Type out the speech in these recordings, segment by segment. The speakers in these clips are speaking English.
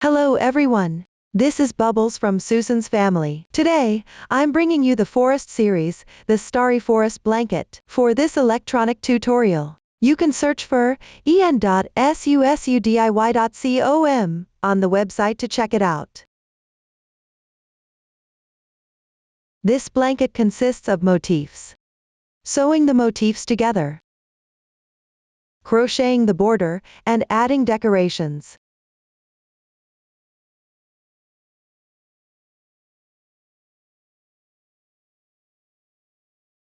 Hello everyone. This is Bubbles from Susan's family. Today, I'm bringing you the forest series, the Starry Forest Blanket. For this electronic tutorial, you can search for en.sussudiy.com on the website to check it out. This blanket consists of motifs. Sewing the motifs together, crocheting the border, and adding decorations.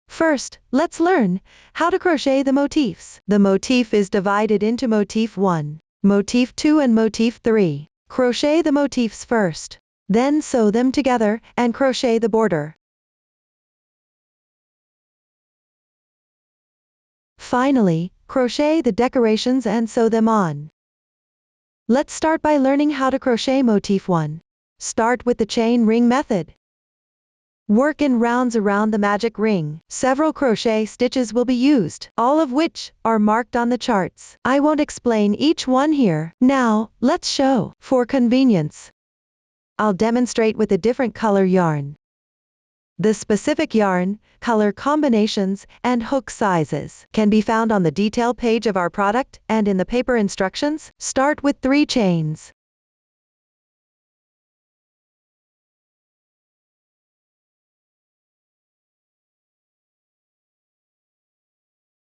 First, let's learn how to crochet the motifs. The motif is divided into Motif 1, Motif 2 and Motif 3. Crochet the motifs first. Then sew them together and crochet the border. Finally, crochet the decorations and sew them on. Let's start by learning how to crochet Motif 1. Start with the chain ring method. Work in rounds around the magic ring. Several crochet stitches will be used, all of which are marked on the charts. I won't explain each one here. Now, let's show. For convenience, I'll demonstrate with a different color yarn. The specific yarn, color combinations, and hook sizes can be found on the detail page of our product and in the paper instructions. Start with 3 chains.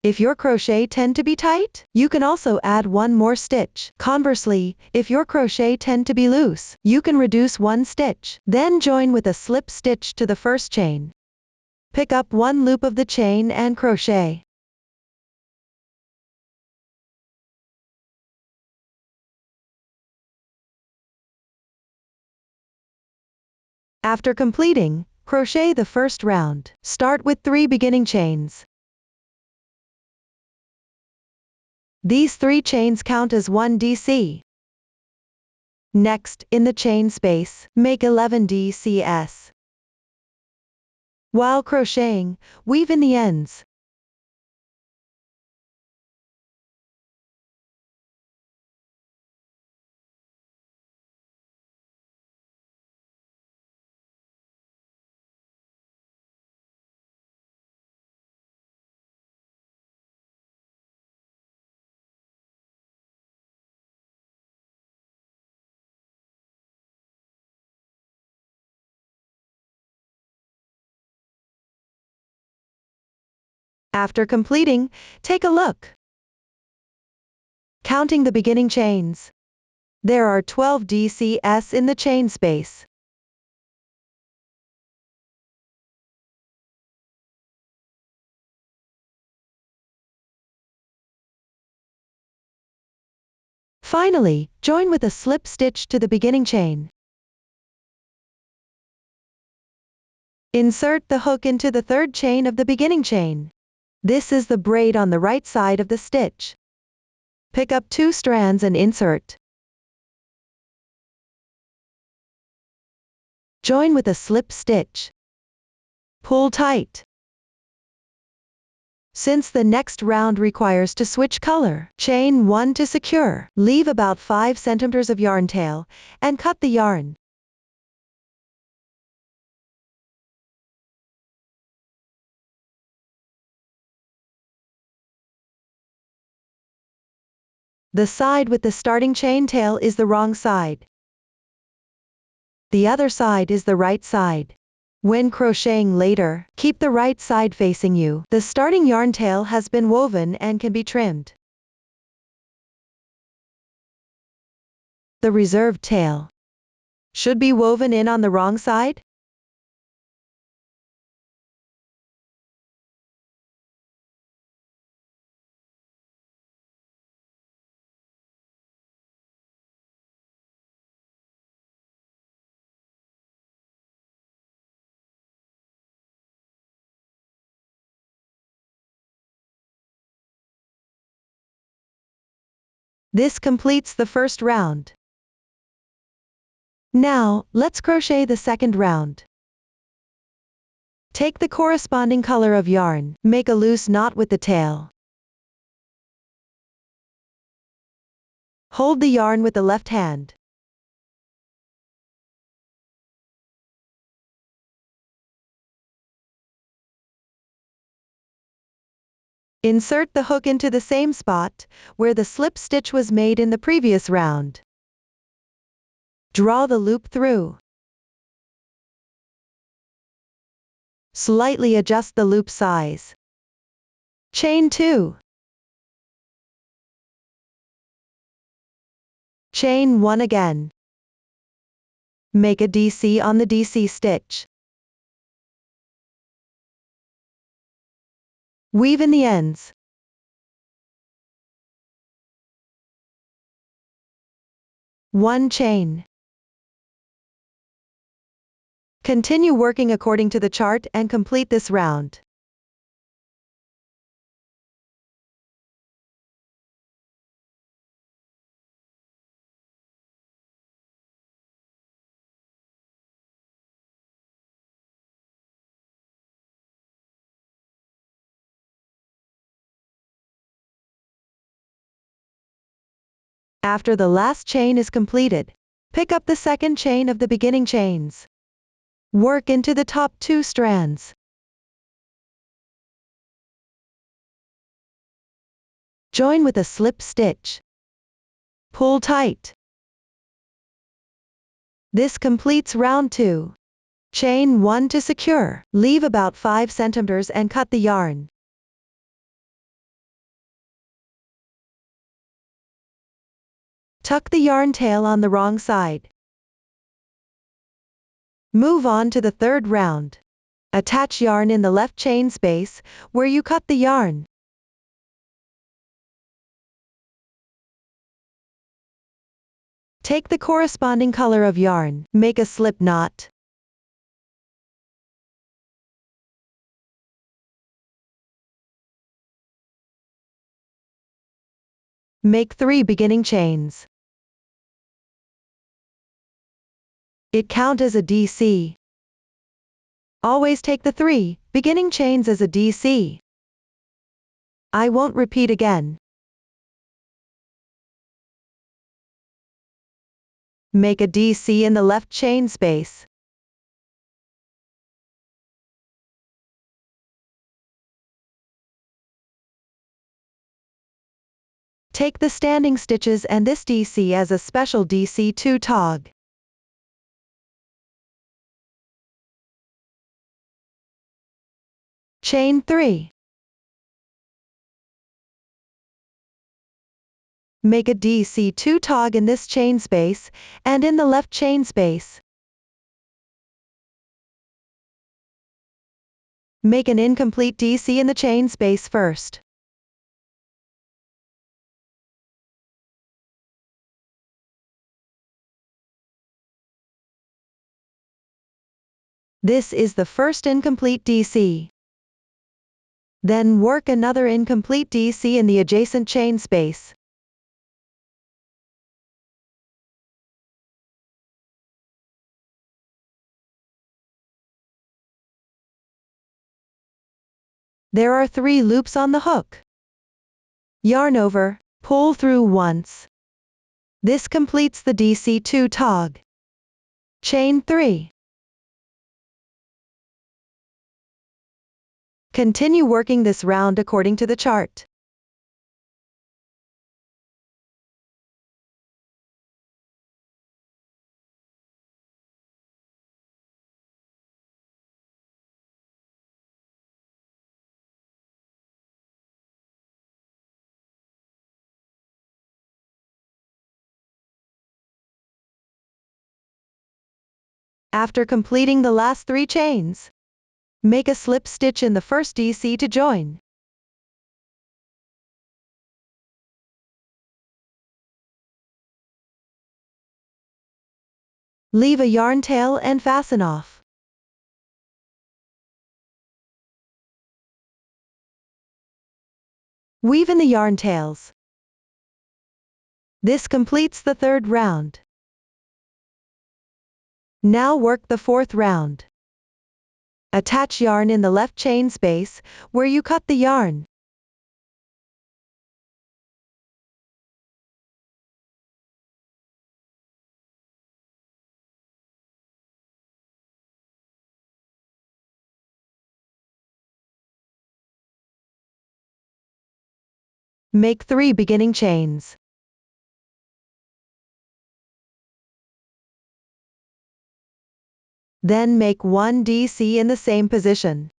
If your crochet tend to be tight, you can also add one more stitch. Conversely, if your crochet tend to be loose, you can reduce 1 stitch. Then join with a slip stitch to the first chain. Pick up 1 loop of the chain and crochet. After completing, crochet the first round. Start with 3 beginning chains. These 3 chains count as 1 DC. Next, in the chain space, make 11 DCS. While crocheting, weave in the ends. After completing, take a look. Counting the beginning chains, there are 12 DCS in the chain space. Finally, join with a slip stitch to the beginning chain. Insert the hook into the 3rd chain of the beginning chain. This is the braid on the right side of the stitch. Pick up 2 strands and insert. Join with a slip stitch. Pull tight. Since the next round requires to switch color, chain 1 to secure. Leave about 5 centimeters of yarn tail and cut the yarn. The side with the starting chain tail is the wrong side. The other side is the right side. When crocheting later, keep the right side facing you. The starting yarn tail has been woven and can be trimmed. The reserved tail should be woven in on the wrong side. This completes the first round. Now, let's crochet the second round. Take the corresponding color of yarn, make a loose knot with the tail. Hold the yarn with the left hand. Insert the hook into the same spot where the slip stitch was made in the previous round. Draw the loop through. Slightly adjust the loop size. Chain 2. Chain 1 again. Make a DC on the DC stitch. Weave in the ends. One chain. Continue working according to the chart and complete this round. After the last chain is completed, pick up the second chain of the beginning chains. Work into the top 2 strands. Join with a slip stitch. Pull tight. This completes round 2. Chain 1 to secure. Leave about 5 centimeters and cut the yarn. Tuck the yarn tail on the wrong side. Move on to the third round. Attach yarn in the left chain space where you cut the yarn. Take the corresponding color of yarn. Make a slip knot. Make 3 beginning chains. It count as a DC. Always take the 3 beginning chains as a DC. I won't repeat again. Make a DC in the left chain space. Take the standing stitches and this DC as a special DC2 tog. Chain 3. Make a DC2 tog in this chain space and in the left chain space. Make an incomplete DC in the chain space first. This is the first incomplete DC. Then work another incomplete DC in the adjacent chain space. There are 3 loops on the hook. Yarn over, pull through once. This completes the DC2 tog. Chain 3. Continue working this round according to the chart. After completing the last 3 chains, make a slip stitch in the first DC to join. Leave a yarn tail and fasten off. Weave in the yarn tails. This completes the third round. Now work the fourth round. Attach yarn in the left chain space where you cut the yarn. Make 3 beginning chains. Then make 1 DC in the same position.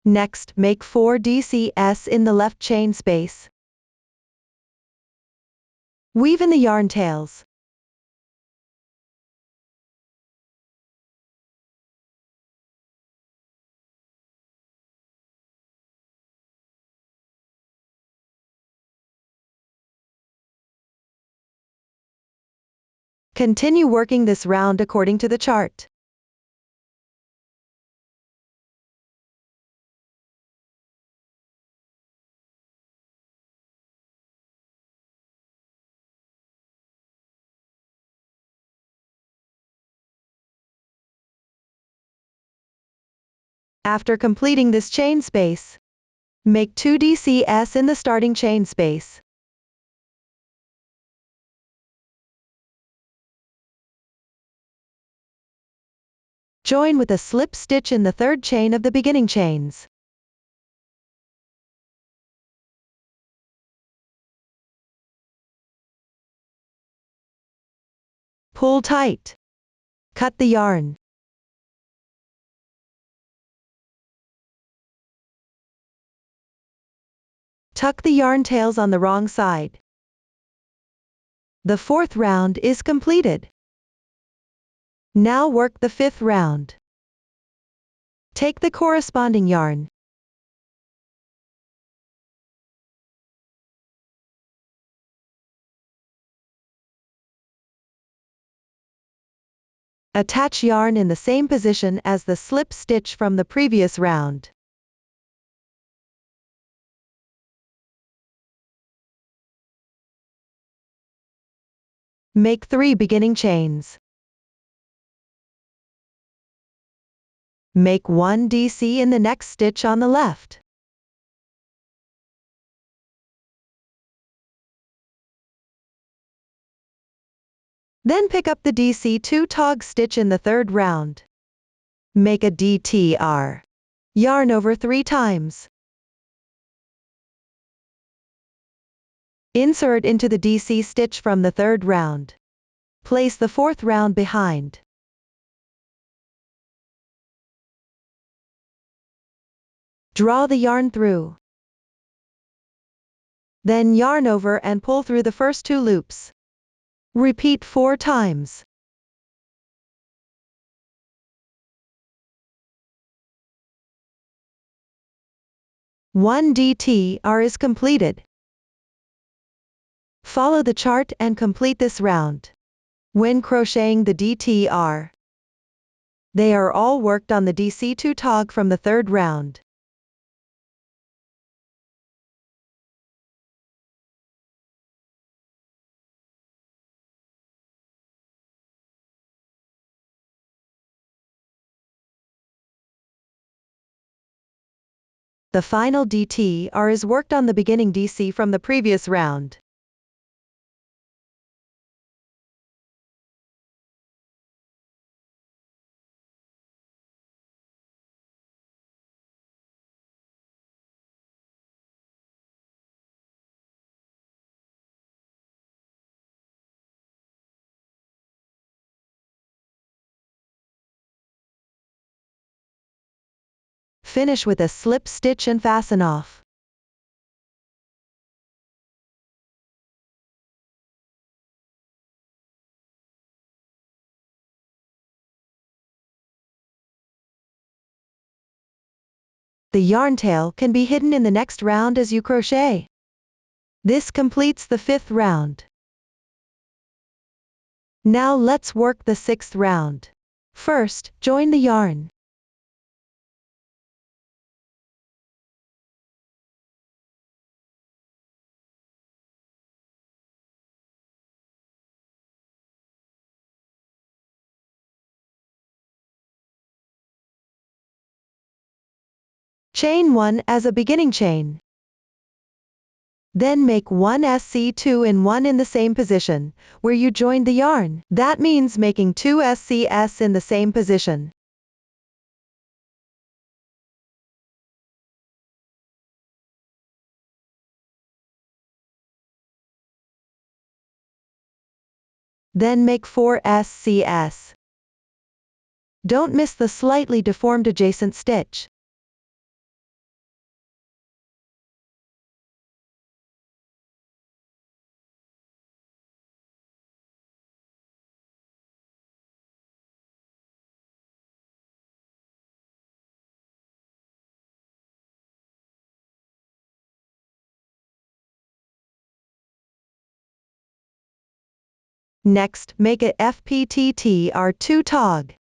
Next, make 4 DCs in the left chain space. Weave in the yarn tails. Continue working this round according to the chart. After completing this chain space, make 2 DCs in the starting chain space. Join with a slip stitch in the third chain of the beginning chains. Pull tight. Cut the yarn. Tuck the yarn tails on the wrong side. The 4th round is completed. Now work the 5th round. Take the corresponding yarn. Attach yarn in the same position as the slip stitch from the previous round. Make 3 beginning chains. Make 1 DC in the next stitch on the left. Then pick up the DC2 tog stitch in the 3rd round. Make a DTR. Yarn over 3 times. Insert into the DC stitch from the 3rd round. Place the 4th round behind. Draw the yarn through. Then yarn over and pull through the first 2 loops. Repeat 4 times. One DTR is completed. Follow the chart and complete this round. When crocheting the DTR, they are all worked on the DC2 tog from the 3rd round. The final DTR is worked on the beginning DC from the previous round. Finish with a slip stitch and fasten off. The yarn tail can be hidden in the next round as you crochet. This completes the 5th round. Now let's work the 6th round. First, join the yarn. Chain 1 as a beginning chain. Then make 1 SC2 and 1 in the same position, where you joined the yarn. That means making 2 SCS in the same position. Then make 4 SCS. Don't miss the slightly deformed adjacent stitch. Next, make a FPTTR2 tog.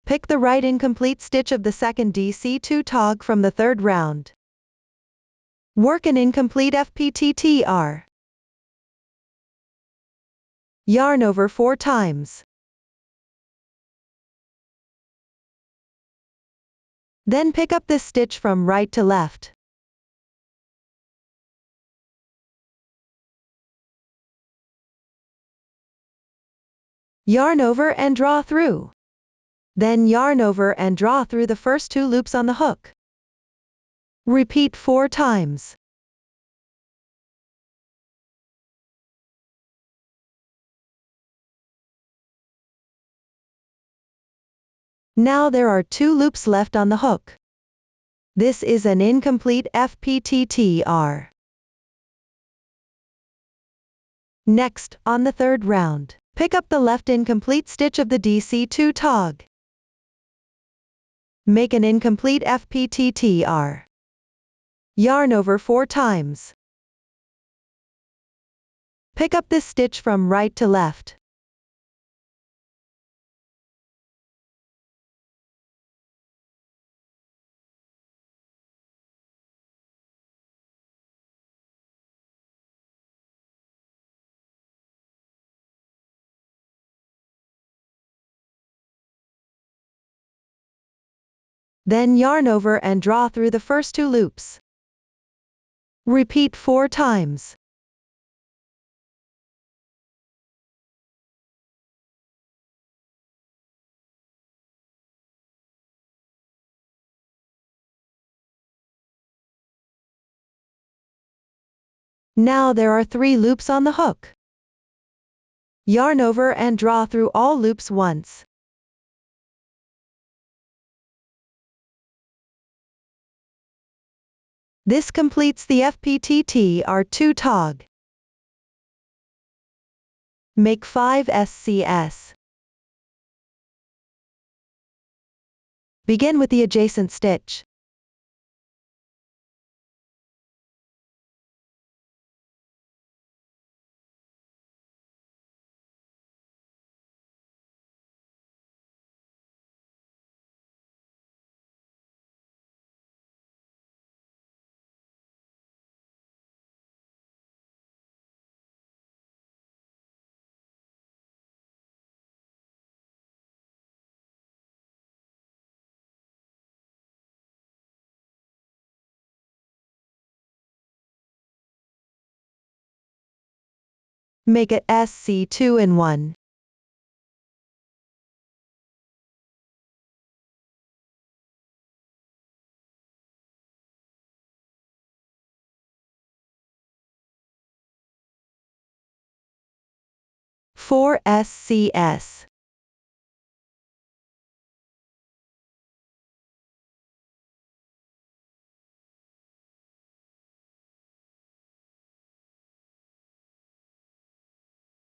Pick the right incomplete stitch of the second DC2 tog from the third round. Work an incomplete FPTTR. Yarn over 4 times. Then pick up this stitch from right to left. Yarn over and draw through. Then yarn over and draw through the first 2 loops on the hook. Repeat 4 times. Now there are 2 loops left on the hook. This is an incomplete FPTTR. Next, on the third round, pick up the left incomplete stitch of the DC2 tog. Make an incomplete FPTTR. Yarn over 4 times. Pick up this stitch from right to left. Then yarn over and draw through the first 2 loops. Repeat 4 times. Now there are 3 loops on the hook. Yarn over and draw through all loops once. This completes the FPTTR2 tog. Make 5 SCS. Begin with the adjacent stitch. Make it SC2 in 1. For SCS.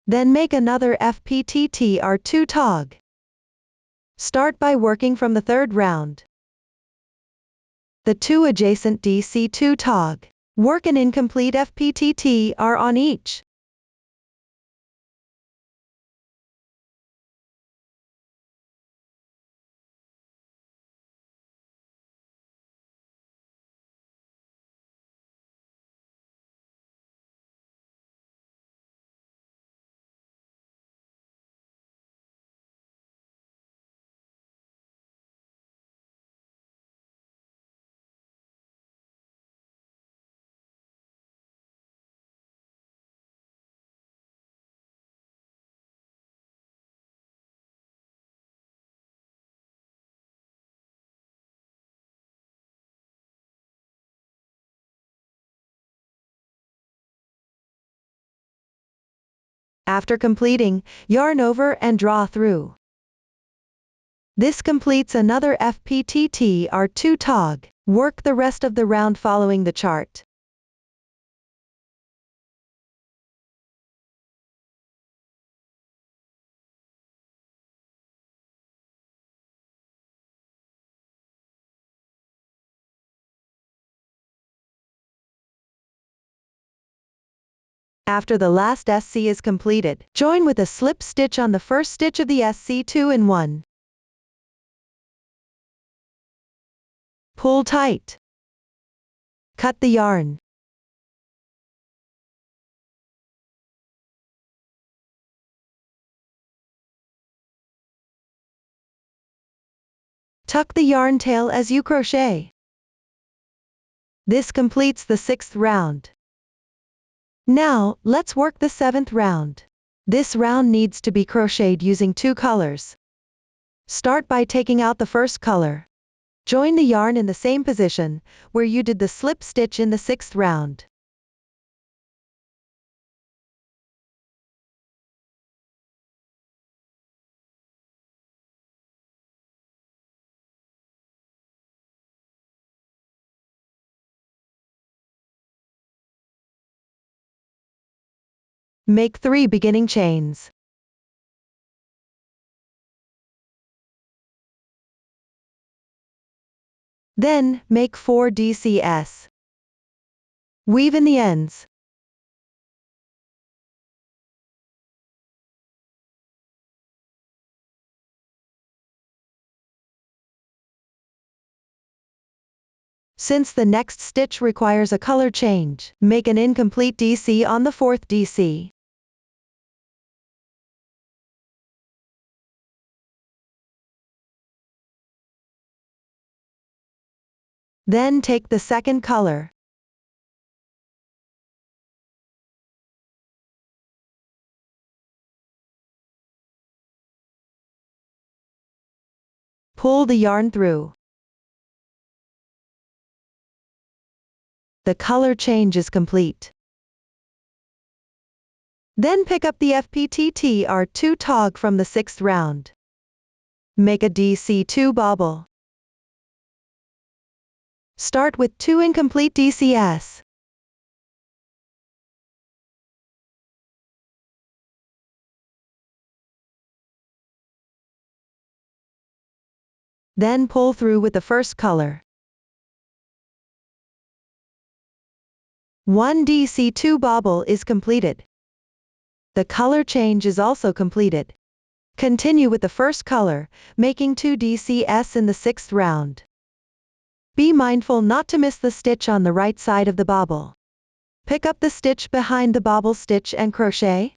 Then make another FPTTR2 tog. Start by working from the third round. The 2 adjacent DC2 tog. Work an incomplete FPTTR on each. After completing, yarn over and draw through. This completes another FPTT R2 tog. Work the rest of the round following the chart. After the last SC is completed, join with a slip stitch on the first stitch of the SC2 in 1. Pull tight. Cut the yarn. Tuck the yarn tail as you crochet. This completes the 6th round. Now, let's work the 7th round. This round needs to be crocheted using 2 colors. Start by taking out the first color. Join the yarn in the same position where you did the slip stitch in the 6th round. Make 3 beginning chains. Then, make 4 DCS. Weave in the ends. Since the next stitch requires a color change, make an incomplete DC on the 4th DC. Then take the second color. Pull the yarn through. The color change is complete. Then pick up the FPTT R2 tog from the 6th round. Make a DC2 bobble. Start with 2 incomplete DCS. Then pull through with the first color. 1 DC2 bobble is completed. The color change is also completed. Continue with the first color, making 2 DCS in the 6th round. Be mindful not to miss the stitch on the right side of the bobble. Pick up the stitch behind the bobble stitch and crochet.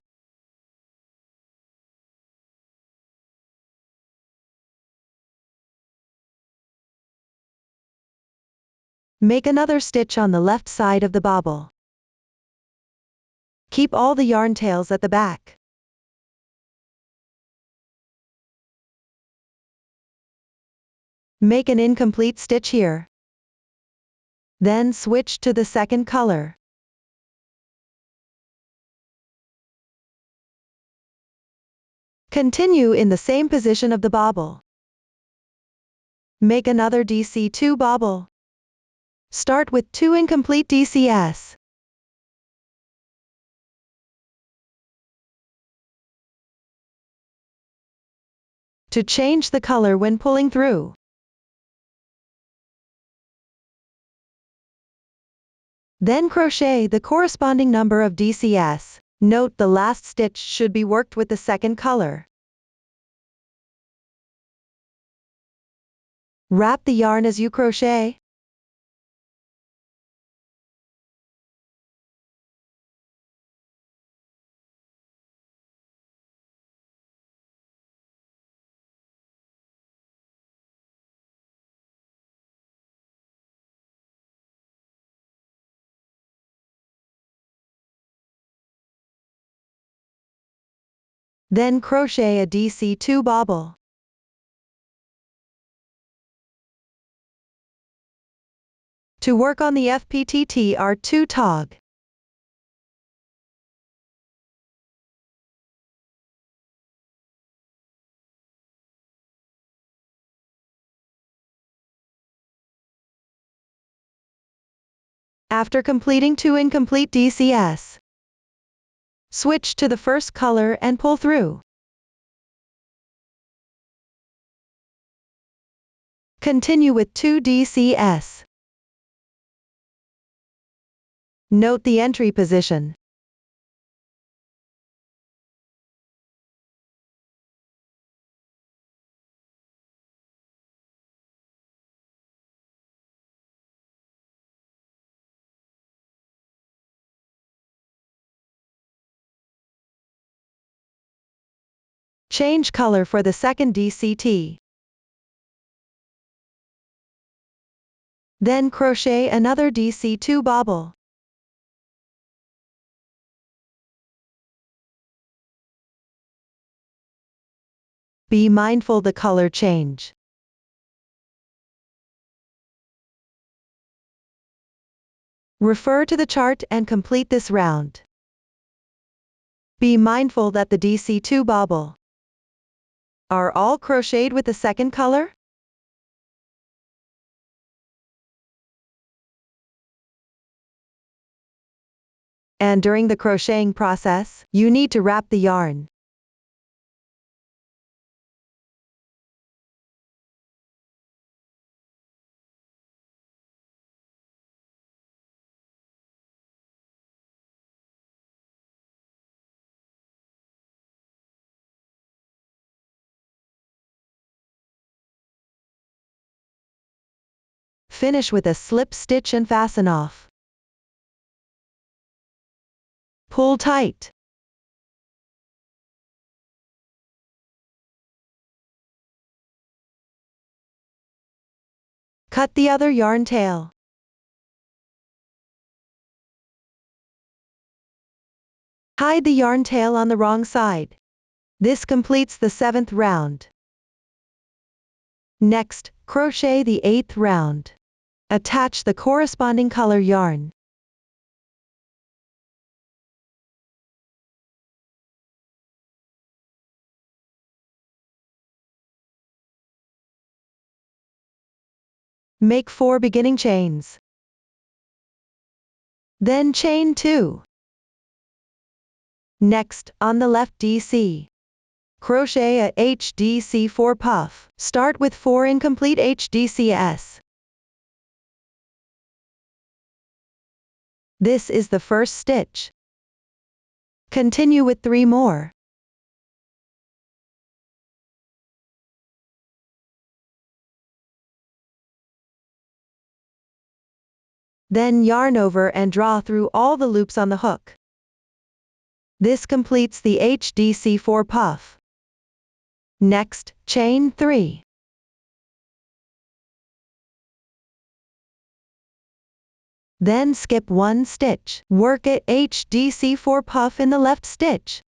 Make another stitch on the left side of the bobble. Keep all the yarn tails at the back. Make an incomplete stitch here. Then switch to the second color. Continue in the same position of the bobble. Make another DC2 bobble. Start with 2 incomplete DCS. To change the color when pulling through. Then crochet the corresponding number of DCS. Note the last stitch should be worked with the second color. Wrap the yarn as you crochet. Then crochet a DC2 bobble. To work on the FPTT R2 tog. After completing 2 incomplete DCS, switch to the first color and pull through. Continue with 2 DCS. Note the entry position. Change color for the second DCT. Then crochet another DC2 bobble. Be mindful the color change. Refer to the chart and complete this round. Be mindful that the DC2 bobble are all crocheted with the second color. And during the crocheting process, you need to wrap the yarn. Finish with a slip stitch and fasten off. Pull tight. Cut the other yarn tail. Hide the yarn tail on the wrong side. This completes the 7th round. Next, crochet the 8th round. Attach the corresponding color yarn. Make 4 beginning chains. Then chain 2. Next, on the left DC, crochet a HDC4 puff. Start with 4 incomplete HDCS. This is the first stitch. Continue with 3 more. Then yarn over and draw through all the loops on the hook. This completes the HDC4 puff. Next, chain 3. Then skip 1 stitch. Work a HDC4 puff in the left stitch.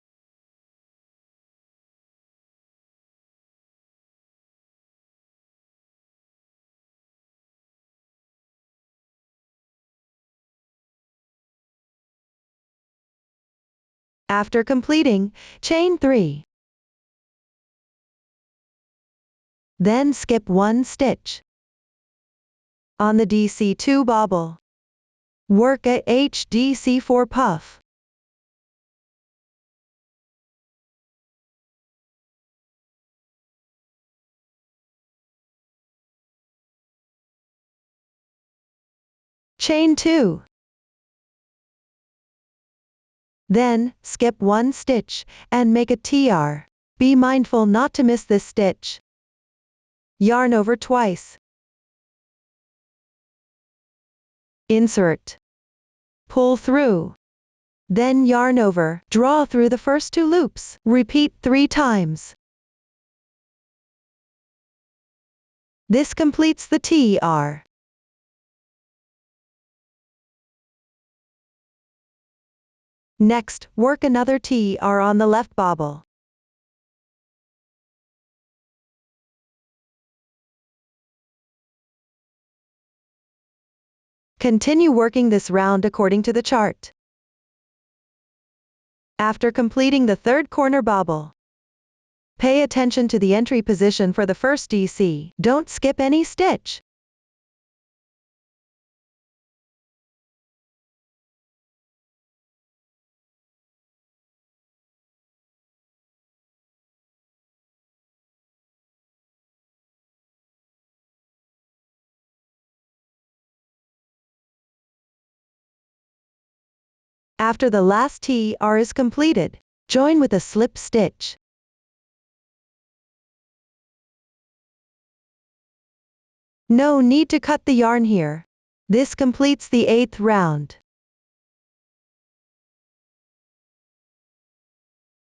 After completing, chain 3. Then skip 1 stitch. On the DC2 bobble, work a HDC4 puff. Chain 2. Then, skip 1 stitch, and make a TR. Be mindful not to miss this stitch. Yarn over twice. Insert. Pull through. Then yarn over, draw through the first 2 loops. Repeat 3 times. This completes the TR. Next, work another TR on the left bobble. Continue working this round according to the chart. After completing the 3rd corner bobble, pay attention to the entry position for the first DC. Don't skip any stitch. After the last TR is completed, join with a slip stitch. No need to cut the yarn here. This completes the 8th round.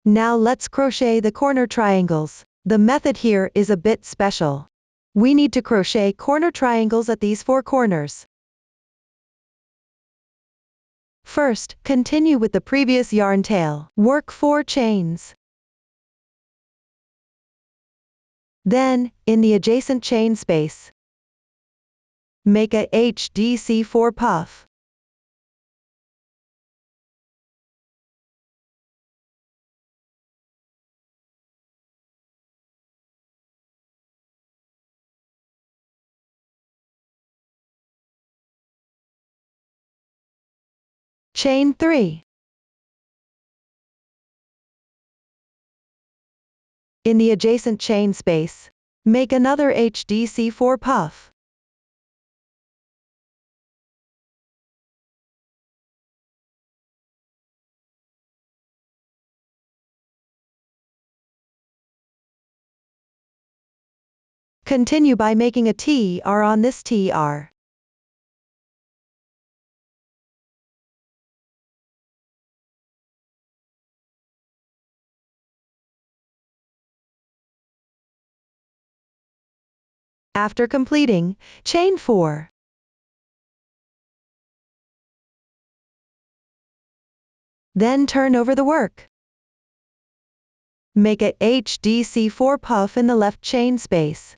Now let's crochet the corner triangles. The method here is a bit special. We need to crochet corner triangles at these 4 corners. First, continue with the previous yarn tail. Work 4 chains. Then, in the adjacent chain space, make a HDC4 puff. Chain 3. In the adjacent chain space, make another HDC4 puff. Continue by making a TR on this TR. After completing, chain 4. Then turn over the work. Make a HDC4 puff in the left chain space.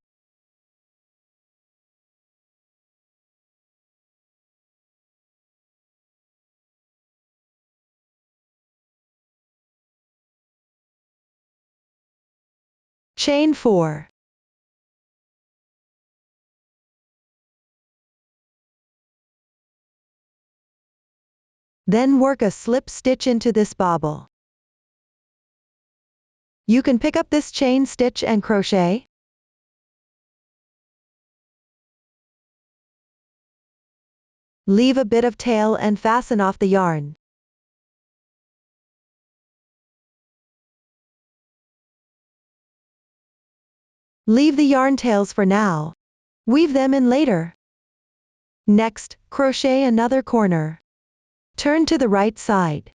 Chain 4. Then work a slip stitch into this bobble. You can pick up this chain stitch and crochet. Leave a bit of tail and fasten off the yarn. Leave the yarn tails for now. Weave them in later. Next, crochet another corner. Turn to the right side.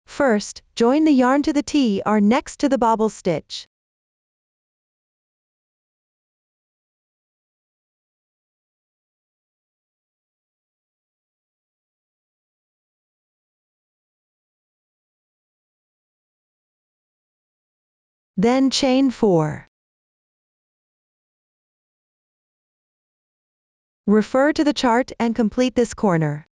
First, join the yarn to the TR next to the bobble stitch. Then chain 4. Refer to the chart and complete this corner.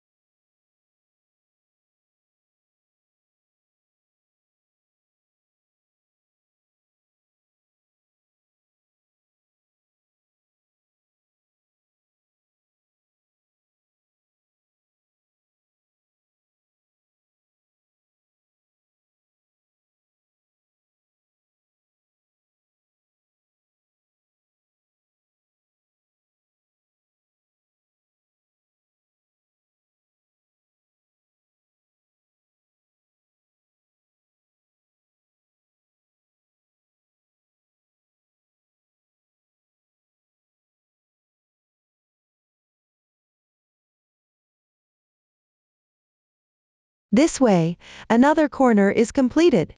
This way, another corner is completed.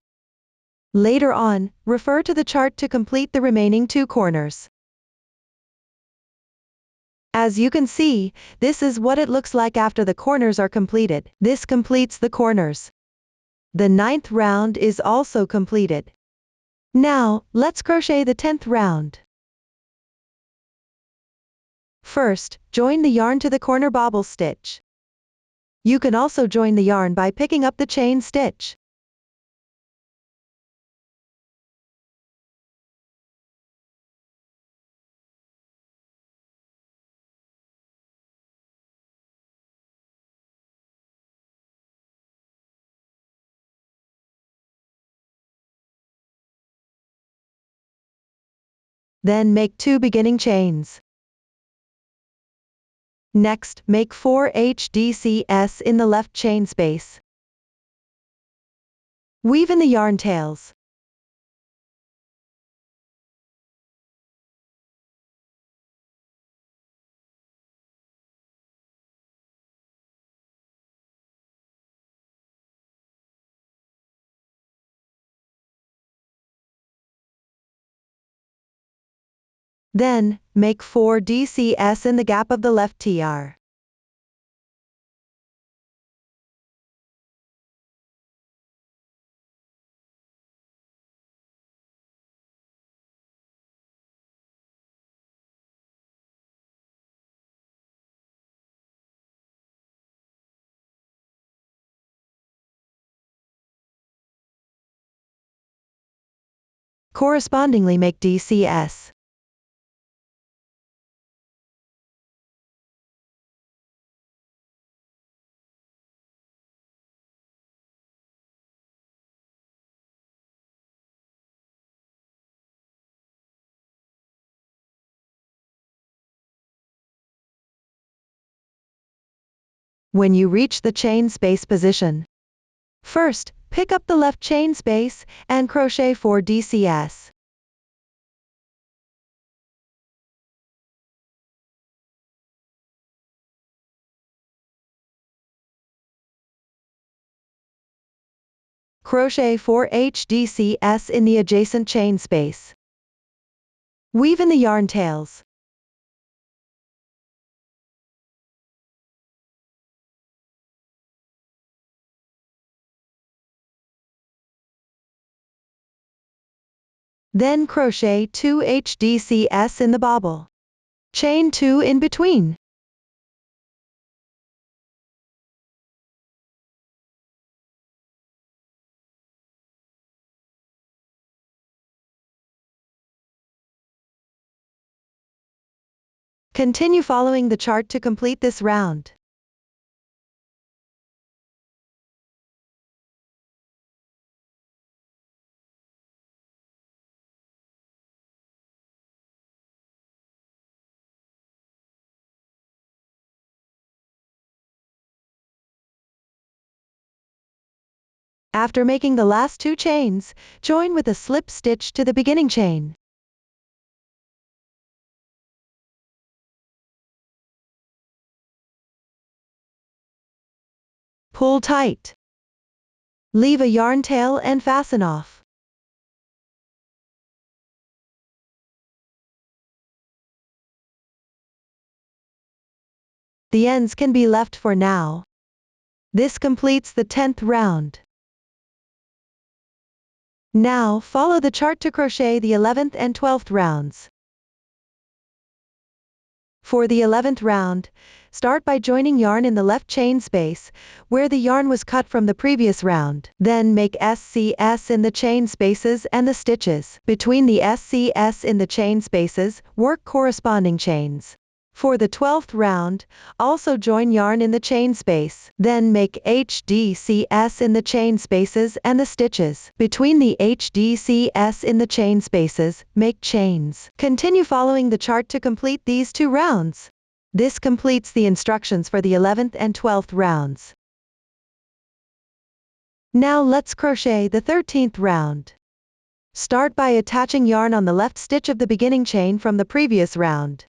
Later on, refer to the chart to complete the remaining 2 corners. As you can see, this is what it looks like after the corners are completed. This completes the corners. The 9th round is also completed. Now, let's crochet the 10th round. First, join the yarn to the corner bobble stitch. You can also join the yarn by picking up the chain stitch. Then make 2 beginning chains. Next, make 4 HDCS in the left chain space. Weave in the yarn tails. Then, make 4 DCS in the gap of the left TR. Correspondingly make DCS. When you reach the chain space position, first, pick up the left chain space and crochet 4 DCS. Crochet 4 HDCS in the adjacent chain space. Weave in the yarn tails. Then crochet 2 HDCS in the bobble. Chain 2 in between. Continue following the chart to complete this round. After making the last 2 chains, join with a slip stitch to the beginning chain. Pull tight. Leave a yarn tail and fasten off. The ends can be left for now. This completes the 10th round. Now follow the chart to crochet the 11th and 12th rounds. For the 11th round, start by joining yarn in the left chain space, where the yarn was cut from the previous round. Then make SCS in the chain spaces and the stitches. Between the SCS in the chain spaces, work corresponding chains. For the 12th round, also join yarn in the chain space. Then make HDCS in the chain spaces and the stitches. Between the HDCS in the chain spaces, make chains. Continue following the chart to complete these 2 rounds. This completes the instructions for the 11th and 12th rounds. Now let's crochet the 13th round. Start by attaching yarn on the left stitch of the beginning chain from the previous round.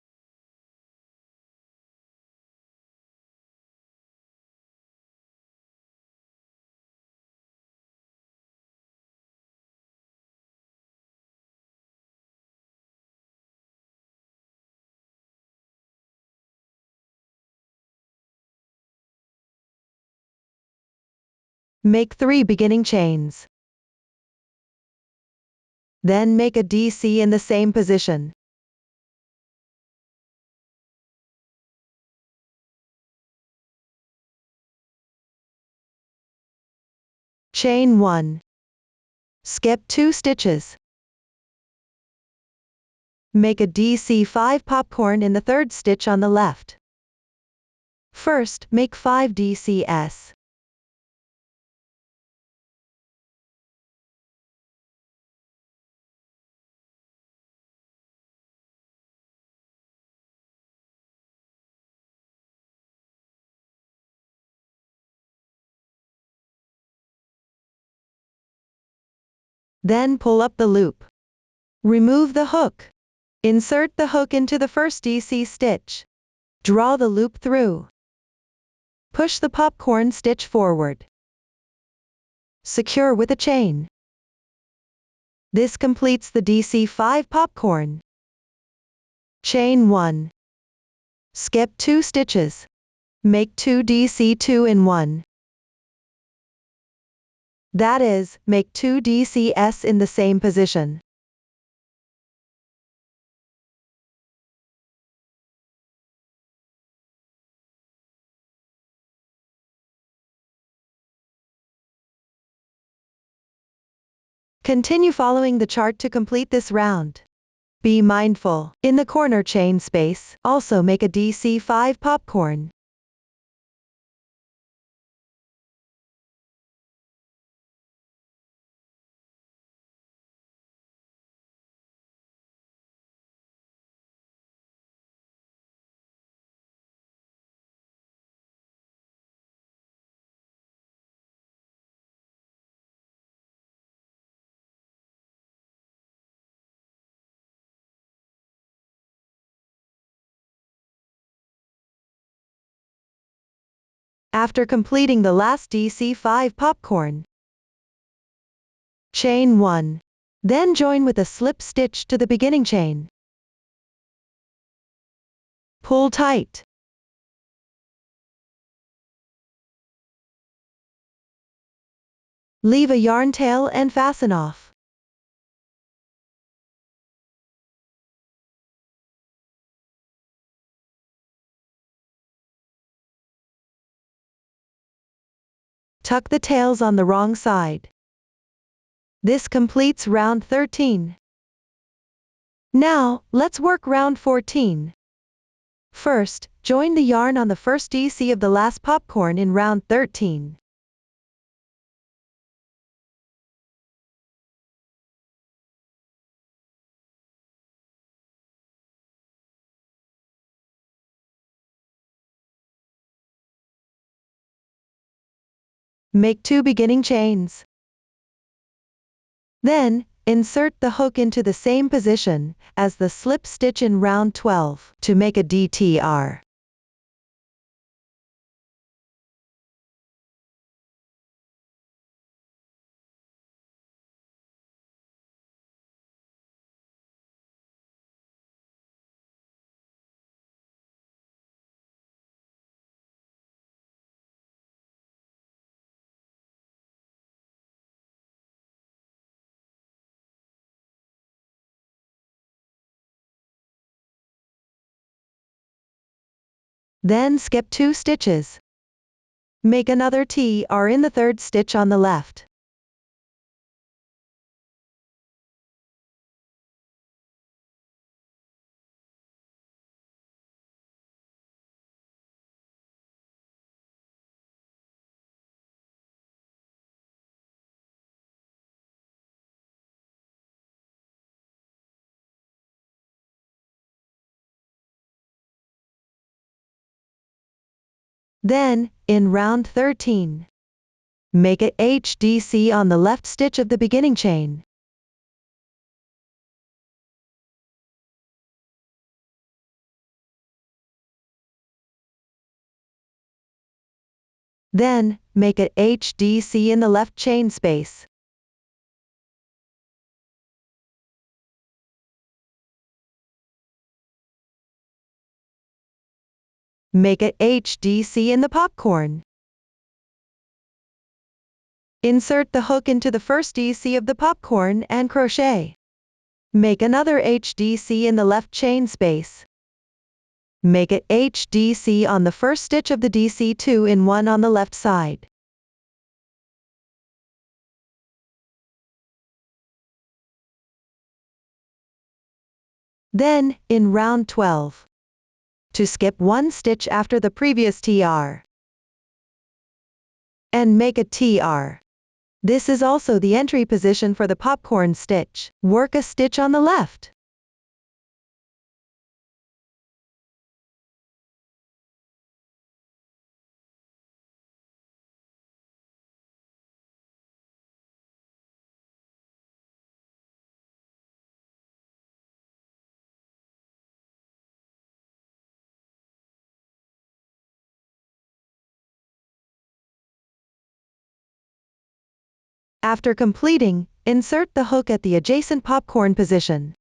Make 3 beginning chains. Then make a DC in the same position. Chain 1. Skip 2 stitches. Make a DC 5 popcorn in the 3rd stitch on the left. First, make 5 DCS. Then pull up the loop. Remove the hook. Insert the hook into the first DC stitch. Draw the loop through. Push the popcorn stitch forward. Secure with a chain. This completes the DC5 popcorn. Chain 1. Skip 2 stitches. Make 2 DC2 in 1. That is, make 2 DCS in the same position. Continue following the chart to complete this round. Be mindful, in the corner chain space, also make a DC5 popcorn. After completing the last DC5 popcorn, chain 1. Then join with a slip stitch to the beginning chain. Pull tight. Leave a yarn tail and fasten off. Tuck the tails on the wrong side. This completes round 13. Now, let's work round 14. First, join the yarn on the first DC of the last popcorn in round 13. Make 2 beginning chains. Then, insert the hook into the same position as the slip stitch in round 12 to make a DTR. Then skip 2 stitches. Make another TR in the third stitch on the left. Then, in round 13, make a HDC on the left stitch of the beginning chain. Then, make a HDC in the left chain space. Make a HDC in the popcorn. Insert the hook into the first DC of the popcorn and crochet. Make another HDC in the left chain space. Make a HDC on the first stitch of the DC2 in 1 on the left side. Then, in round 12, to skip 1 stitch after the previous TR, and make a TR. This is also the entry position for the popcorn stitch. Work a stitch on the left. After completing, insert the hook at the adjacent popcorn position.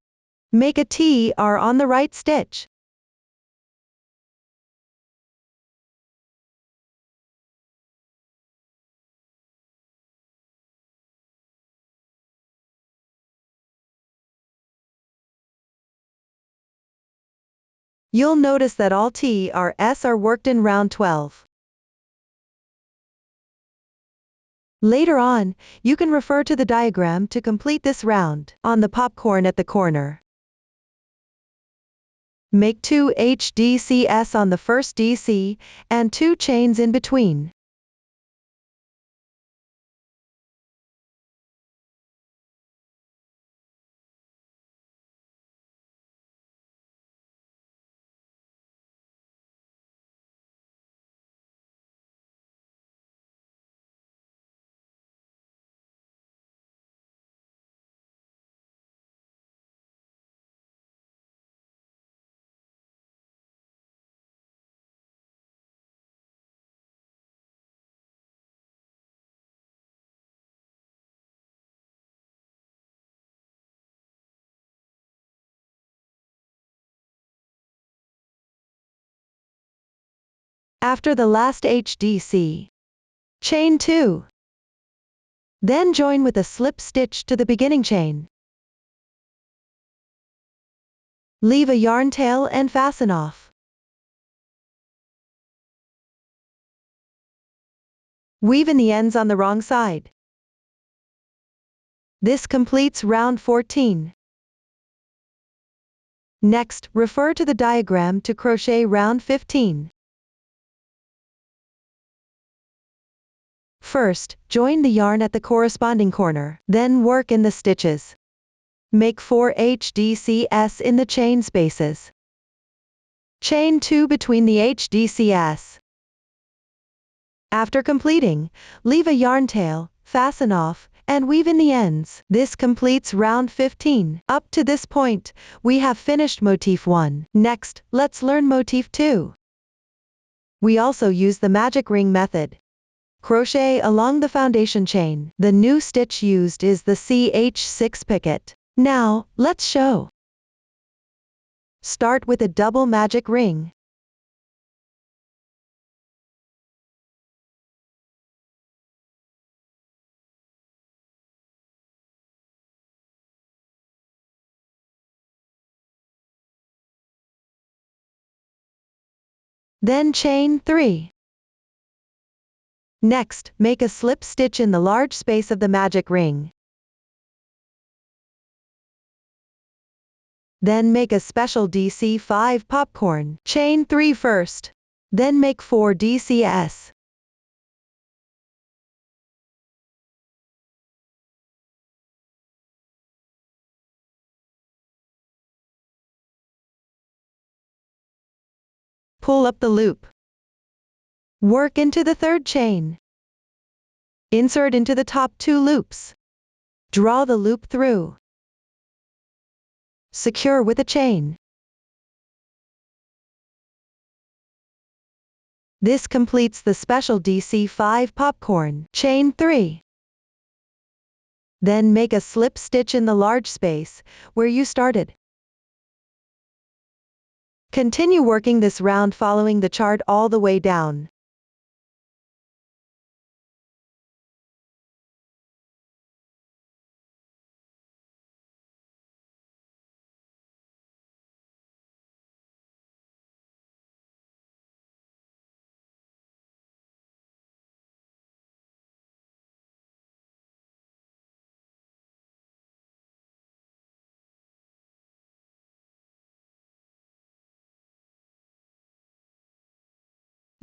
Make a TR on the right stitch. You'll notice that all TRs are worked in round 12. Later on, you can refer to the diagram to complete this round. On the popcorn at the corner, make 2 HDCs on the first DC, and 2 chains in between. After the last HDC, chain 2. Then join with a slip stitch to the beginning chain. Leave a yarn tail and fasten off. Weave in the ends on the wrong side. This completes round 14. Next, refer to the diagram to crochet round 15. First, join the yarn at the corresponding corner, then work in the stitches. Make 4 HDCs in the chain spaces. Chain 2 between the HDCs. After completing, leave a yarn tail, fasten off, and weave in the ends. This completes round 15. Up to this point, we have finished motif 1. Next, let's learn motif 2. We also use the magic ring method. Crochet along the foundation chain. The new stitch used is the CH6 picket. Now, let's show. Start with a double magic ring. Then chain 3. Next, make a slip stitch in the large space of the magic ring. Then make a special DC5 popcorn. Chain 3 first. Then make 4 DCs. Pull up the loop. Work into the third chain. Insert into the top 2 loops. Draw the loop through. Secure with a chain. This completes the special DC5 popcorn. Chain 3. Then make a slip stitch in the large space, where you started. Continue working this round following the chart all the way down.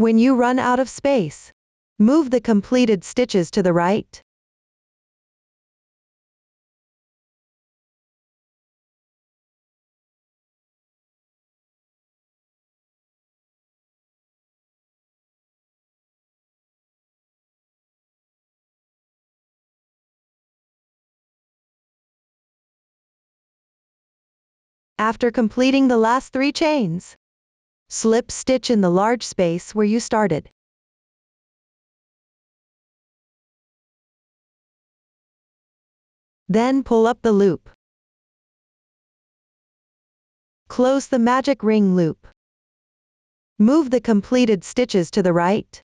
When you run out of space, move the completed stitches to the right. After completing the last 3 chains, slip stitch in the large space where you started. Then pull up the loop. Close the magic ring loop. Move the completed stitches to the right.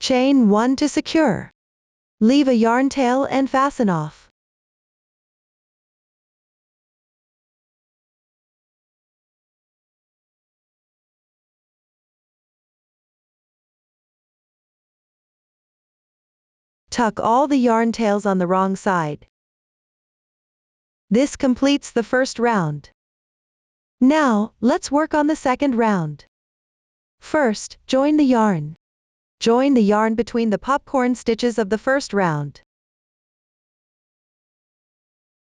Chain 1 to secure. Leave a yarn tail and fasten off. Tuck all the yarn tails on the wrong side. This completes the first round. Now, let's work on the second round. First, join the yarn. Join the yarn between the popcorn stitches of the first round.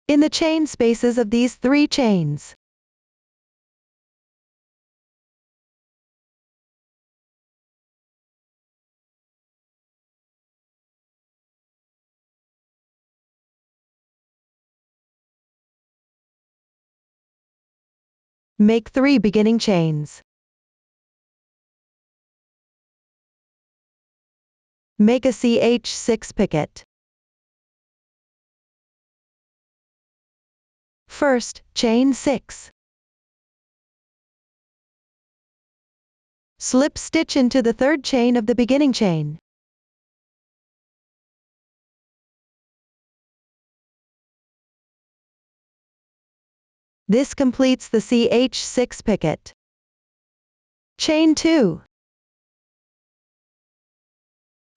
In the chain spaces of these 3 chains. Make 3 beginning chains. Make a CH6 picket. First, chain 6. Slip stitch into the 3rd chain of the beginning chain. This completes the CH6 picket. Chain 2.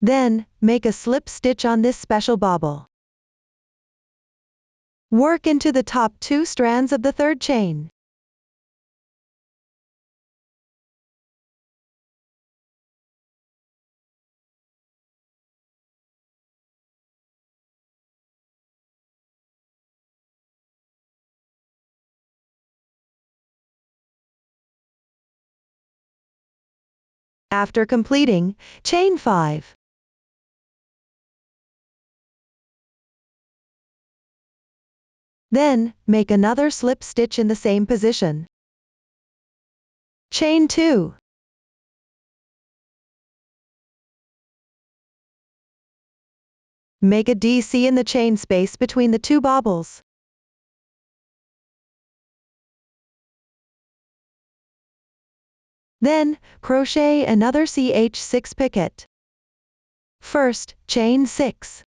Then, make a slip stitch on this special bobble. Work into the top 2 strands of the 3rd chain. After completing, chain 5. Then, make another slip stitch in the same position. Chain 2. Make a DC in the chain space between the 2 bobbles. Then, crochet another CH6 picket. First, chain 6.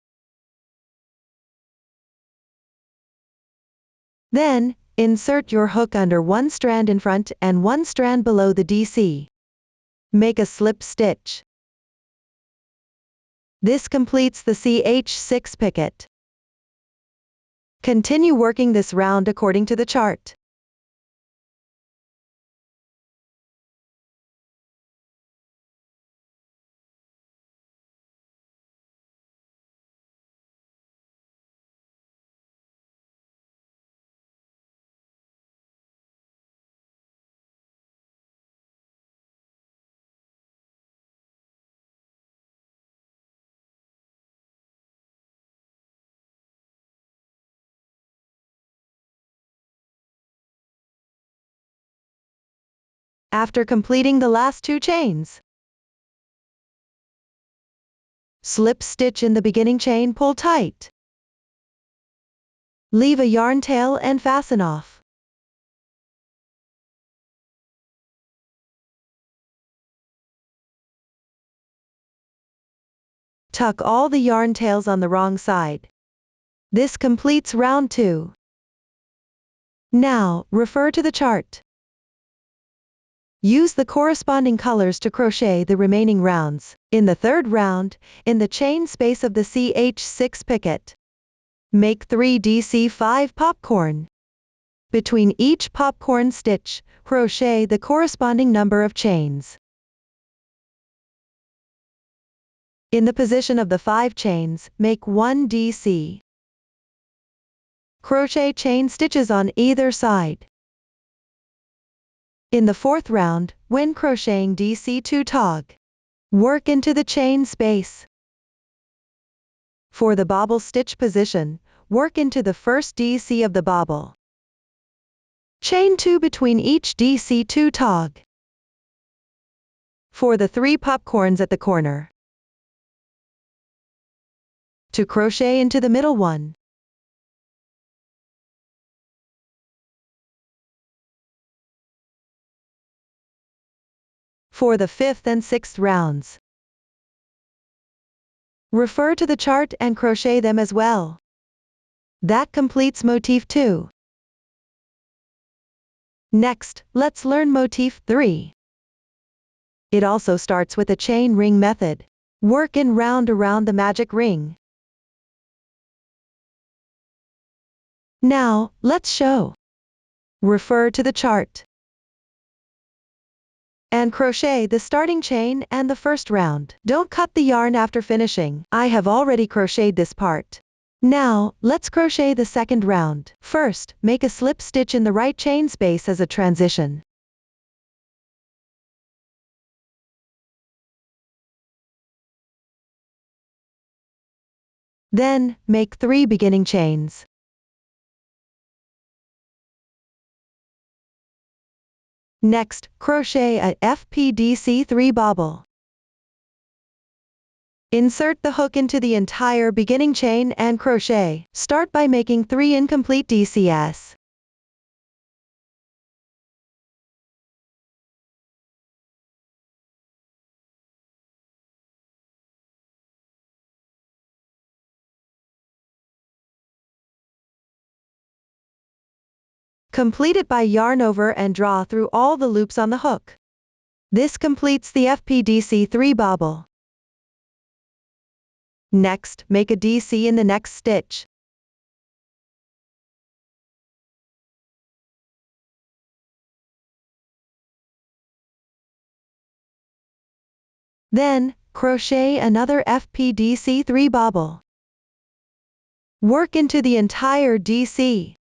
Then, insert your hook under 1 strand in front and 1 strand below the DC. Make a slip stitch. This completes the CH6 picket. Continue working this round according to the chart. After completing the last 2 chains, slip stitch in the beginning chain, pull tight. Leave a yarn tail and fasten off. Tuck all the yarn tails on the wrong side. This completes round 2. Now, refer to the chart. Use the corresponding colors to crochet the remaining rounds. In the 3rd round, in the chain space of the CH6 picket, make 3 DC5 popcorn. Between each popcorn stitch, crochet the corresponding number of chains. In the position of the 5 chains, make 1 DC. Crochet chain stitches on either side. In the fourth round, when crocheting DC2 tog, work into the chain space. For the bobble stitch position, work into the first DC of the bobble. Chain 2 between each DC2 tog. For the 3 popcorns at the corner, to crochet into the middle one. For the 5th and 6th rounds, refer to the chart and crochet them as well. That completes Motif 2. Next, let's learn Motif 3. It also starts with a chain ring method. Work in round around the magic ring. Now, let's show. Refer to the chart and crochet the starting chain and the first round. Don't cut the yarn after finishing. I have already crocheted this part. Now, let's crochet the second round. First, make a slip stitch in the right chain space as a transition. Then, make 3 beginning chains. Next, crochet a FPDC3 bobble. Insert the hook into the entire beginning chain and crochet. Start by making 3 incomplete DCS. Complete it by yarn over and draw through all the loops on the hook. This completes the FPDC3 bobble. Next, make a DC in the next stitch. Then, crochet another FPDC3 bobble. Work into the entire DC.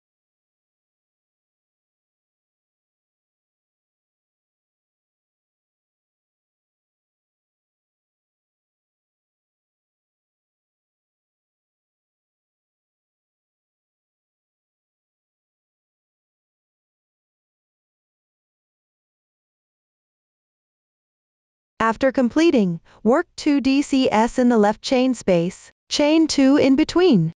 After completing, work 2 DCS in the left chain space, chain 2 in between.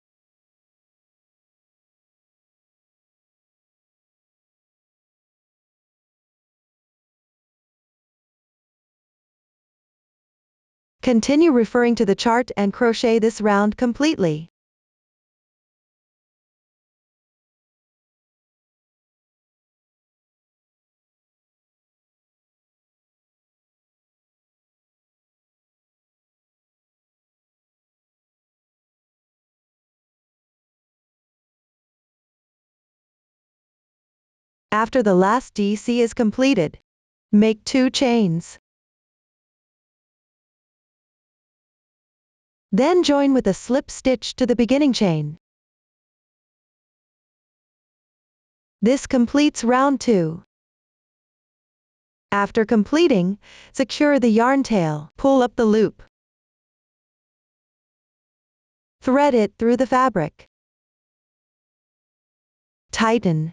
Continue referring to the chart and crochet this round completely. After the last DC is completed, make 2 chains. Then join with a slip stitch to the beginning chain. This completes round 2. After completing, secure the yarn tail, pull up the loop. Thread it through the fabric. Tighten.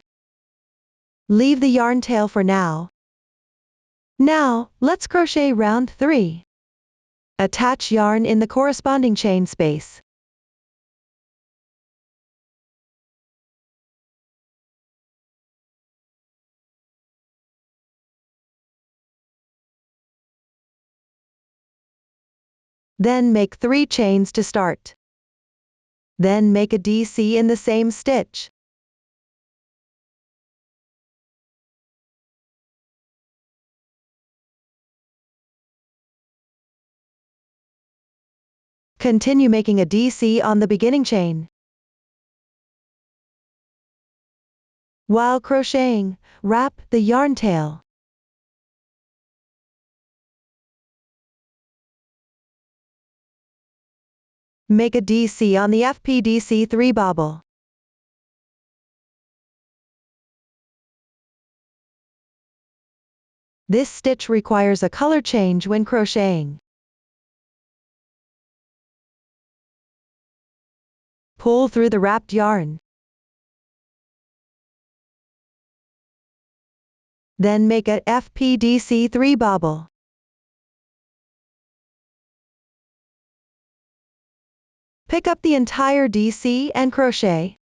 Leave the yarn tail for now. Now, let's crochet round 3. Attach yarn in the corresponding chain space. Then make 3 chains to start. Then make a DC in the same stitch. Continue making a DC on the beginning chain. While crocheting, wrap the yarn tail. Make a DC on the FPDC3 bobble. This stitch requires a color change when crocheting. Pull through the wrapped yarn. Then make a FPDC 3 bobble. Pick up the entire DC and crochet.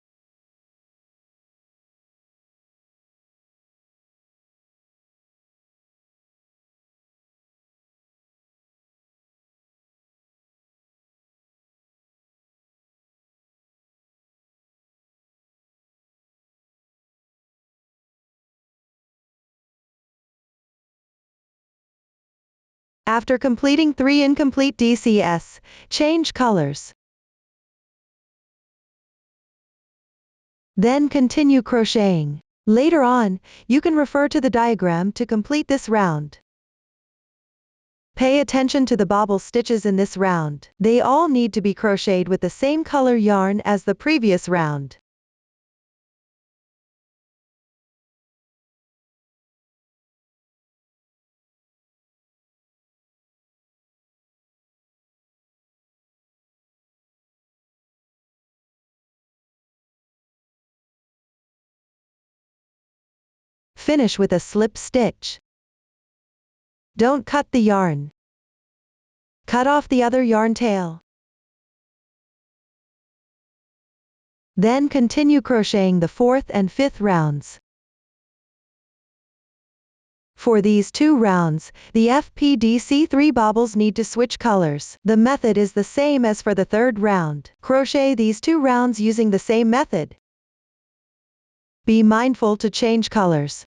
After completing 3 incomplete DCs, change colors. Then continue crocheting. Later on, you can refer to the diagram to complete this round. Pay attention to the bobble stitches in this round. They all need to be crocheted with the same color yarn as the previous round. Finish with a slip stitch. Don't cut the yarn. Cut off the other yarn tail. Then continue crocheting the 4th and 5th rounds. For these 2 rounds, the FPDC 3 bobbles need to switch colors. The method is the same as for the 3rd round. Crochet these 2 rounds using the same method. Be mindful to change colors.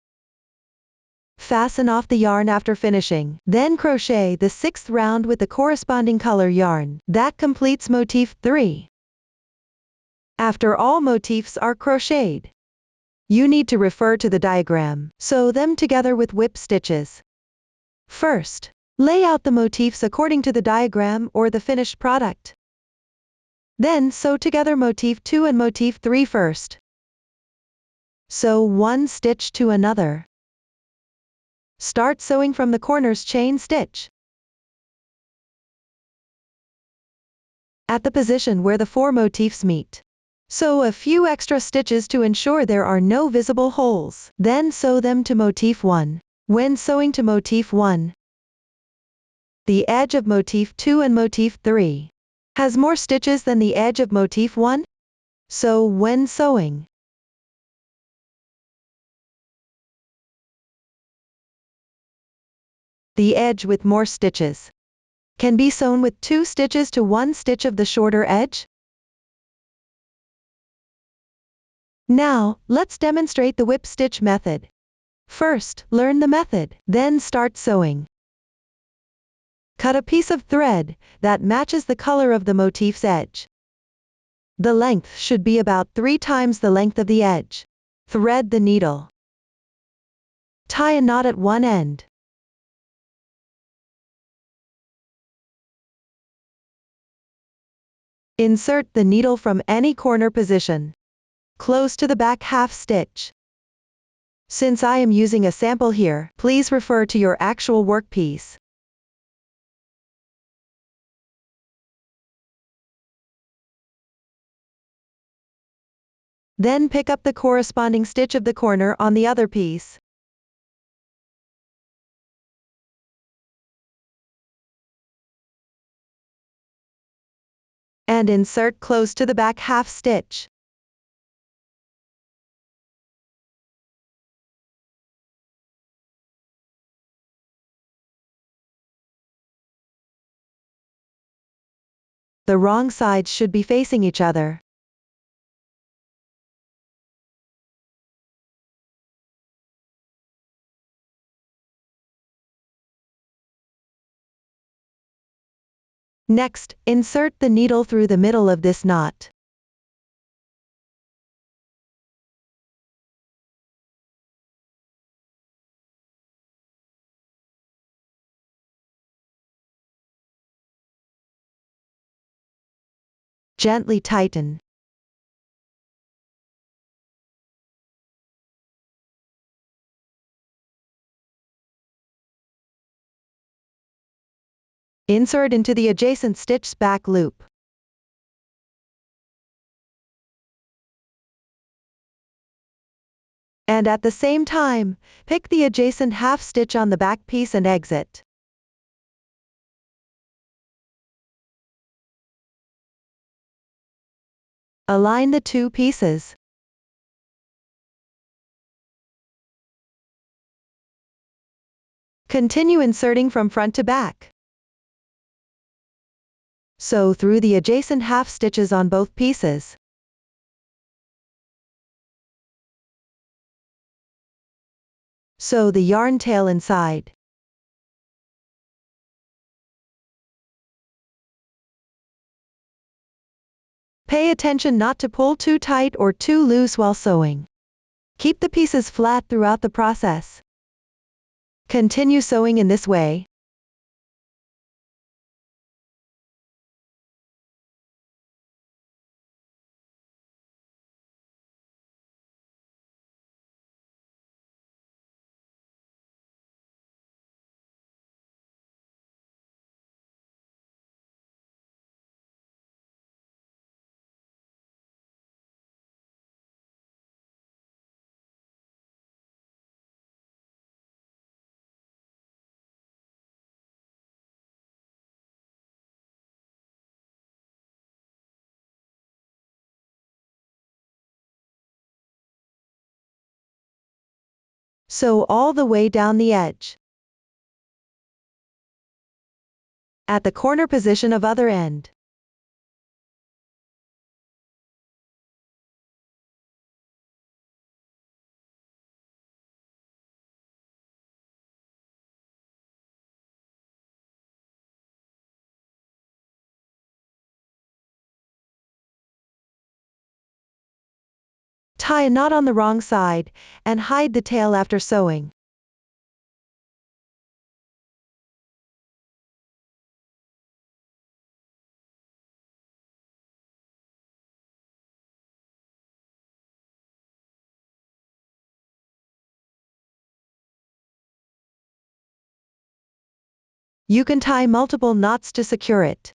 Fasten off the yarn after finishing. Then crochet the 6th round with the corresponding color yarn. That completes motif 3. After all motifs are crocheted, you need to refer to the diagram. Sew them together with whip stitches. First, lay out the motifs according to the diagram or the finished product. Then sew together motif 2 and motif 3 first. Sew one stitch to another. Start sewing from the corners chain stitch. At the position where the 4 motifs meet, sew a few extra stitches to ensure there are no visible holes. Then sew them to motif 1. When sewing to motif 1, the edge of motif 2 and motif 3 has more stitches than the edge of motif 1. So when sewing, the edge with more stitches can be sewn with 2 stitches to 1 stitch of the shorter edge. Now, let's demonstrate the whip stitch method. First, learn the method, then start sewing. Cut a piece of thread that matches the color of the motif's edge. The length should be about 3 times the length of the edge. Thread the needle. Tie a knot at one end. Insert the needle from any corner position, close to the back half stitch. Since I am using a sample here, please refer to your actual workpiece. Then pick up the corresponding stitch of the corner on the other piece. And insert close to the back half stitch. The wrong sides should be facing each other. Next, insert the needle through the middle of this knot. Gently tighten. Insert into the adjacent stitch's back loop. And at the same time, pick the adjacent half stitch on the back piece and exit. Align the two pieces. Continue inserting from front to back. Sew through the adjacent half stitches on both pieces. Sew the yarn tail inside. Pay attention not to pull too tight or too loose while sewing. Keep the pieces flat throughout the process. Continue sewing in this way. Sew all the way down the edge. At the corner position of other end. Tie a knot on the wrong side, and hide the tail after sewing. You can tie multiple knots to secure it.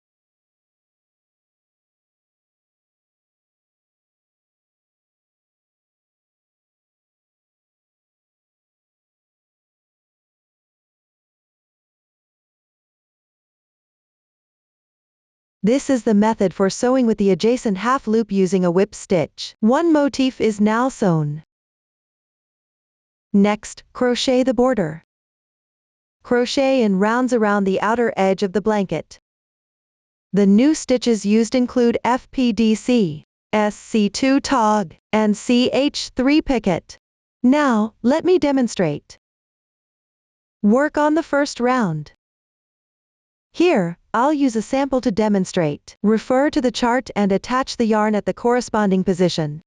This is the method for sewing with the adjacent half loop using a whip stitch. One motif is now sewn. Next, crochet the border. Crochet in rounds around the outer edge of the blanket. The new stitches used include FPDC, SC2 tog, and CH3 picket. Now, let me demonstrate. Work on the first round. Here, I'll use a sample to demonstrate. Refer to the chart and attach the yarn at the corresponding position.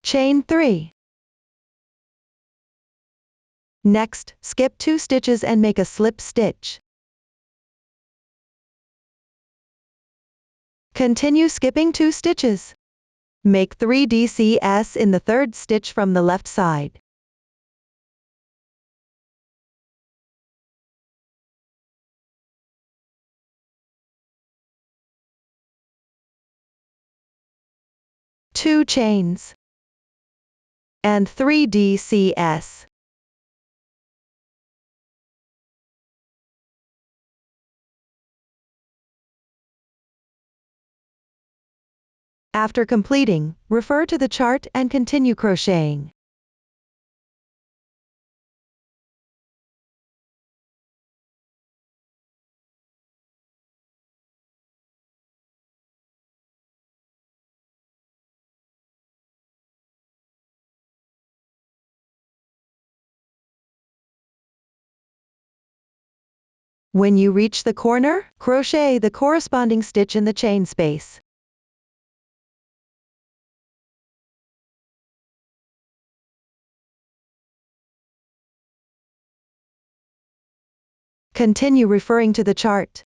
Chain 3. Next, skip 2 stitches and make a slip stitch. Continue skipping 2 stitches. Make 3 DCS in the third stitch from the left side. Two chains. And 3 DCS. After completing, refer to the chart and continue crocheting. When you reach the corner, crochet the corresponding stitch in the chain space. Continue referring to the chart.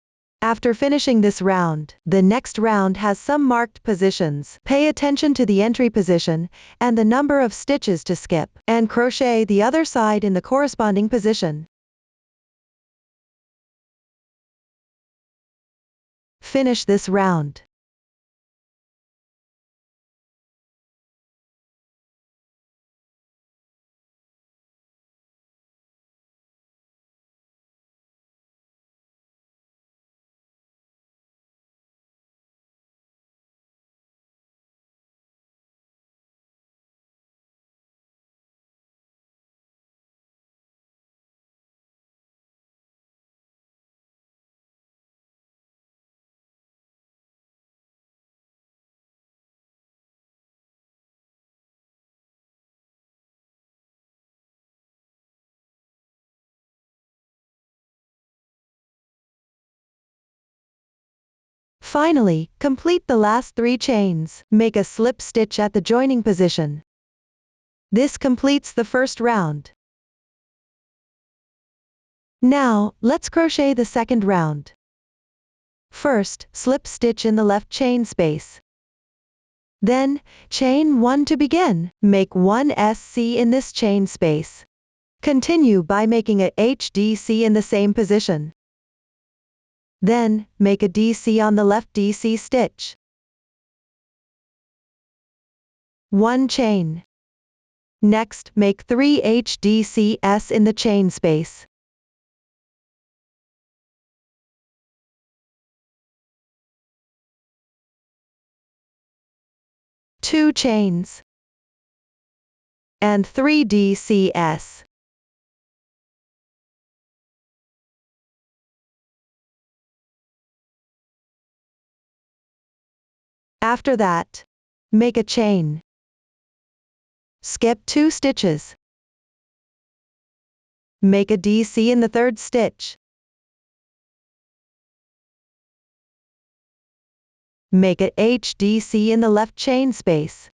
After finishing this round, the next round has some marked positions. Pay attention to the entry position and the number of stitches to skip, and crochet the other side in the corresponding position. Finish this round. Finally, complete the last 3 chains. Make a slip stitch at the joining position. This completes the first round. Now, let's crochet the second round. First, slip stitch in the left chain space. Then, chain 1 to begin. Make 1 SC in this chain space. Continue by making a HDC in the same position. Then, make a DC on the left DC stitch. 1 chain. Next, make 3 HDCs in the chain space. Two chains. And 3 DCs. After that, make a chain. Skip 2 stitches. Make a DC in the third stitch. Make a HDC in the left chain space.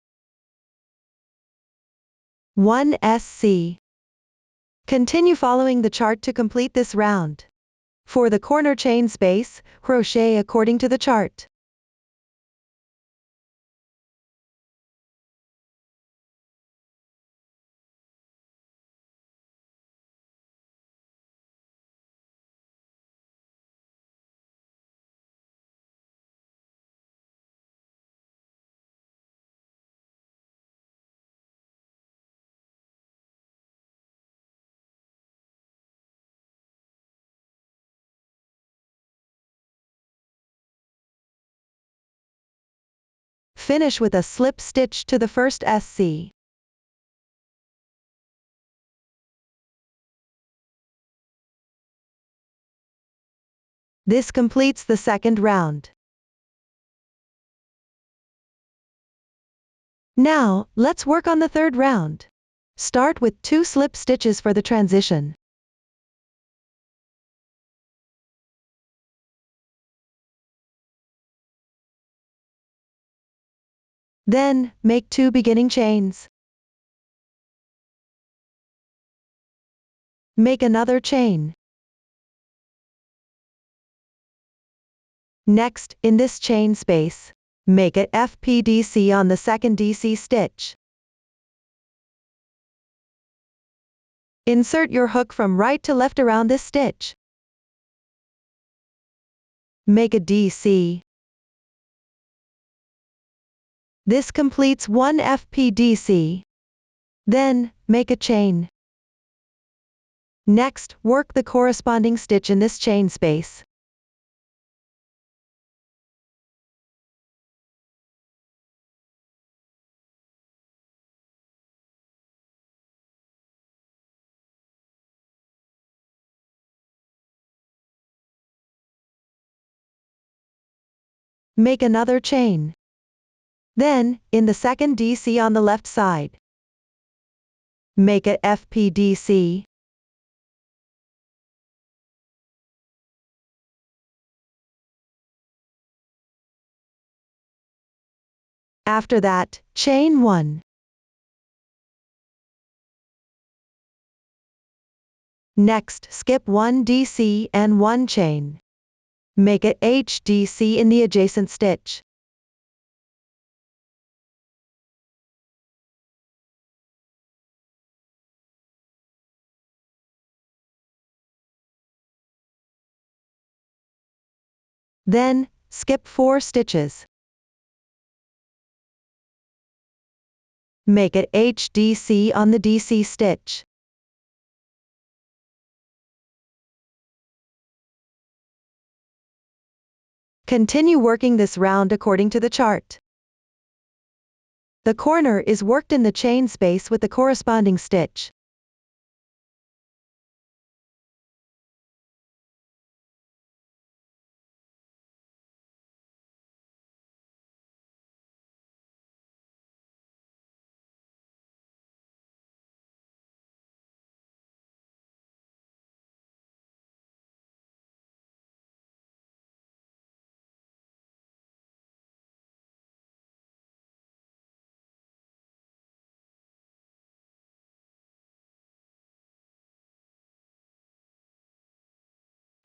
1 SC. Continue following the chart to complete this round. For the corner chain space, crochet according to the chart. Finish with a slip stitch to the first SC. This completes the second round. Now, let's work on the third round. Start with 2 slip stitches for the transition. Then, make 2 beginning chains. Make another chain. Next, in this chain space, make a FPDC on the second DC stitch. Insert your hook from right to left around this stitch. Make a DC. This completes 1 FPDC. Then, make a chain. Next, work the corresponding stitch in this chain space. Make another chain. Then, in the second DC on the left side, make a FPDC. After that, chain 1. Next, skip 1 DC and 1 chain. Make a HDC in the adjacent stitch. Then, skip 4 stitches. Make a HDC on the DC stitch. Continue working this round according to the chart. The corner is worked in the chain space with the corresponding stitch.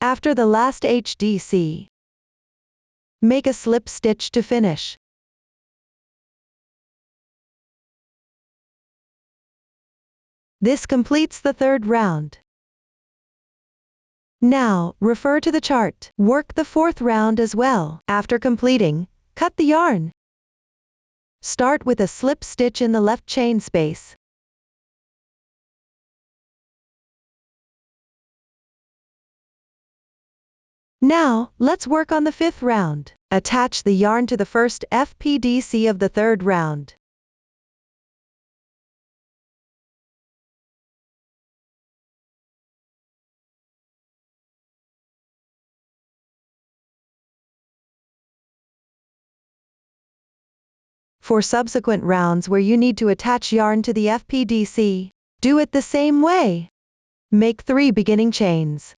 After the last HDC, make a slip stitch to finish. This completes the third round. Now, refer to the chart. Work the fourth round as well. After completing, cut the yarn. Start with a slip stitch in the left chain space. Now, let's work on the fifth round. Attach the yarn to the first FPDC of the third round. For subsequent rounds where you need to attach yarn to the FPDC, do it the same way. Make 3 beginning chains.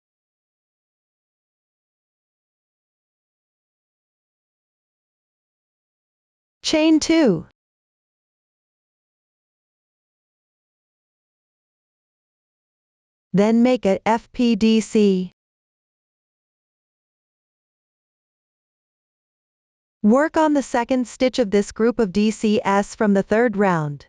Chain 2. Then make a FPDC. Work on the second stitch of this group of DCS from the third round.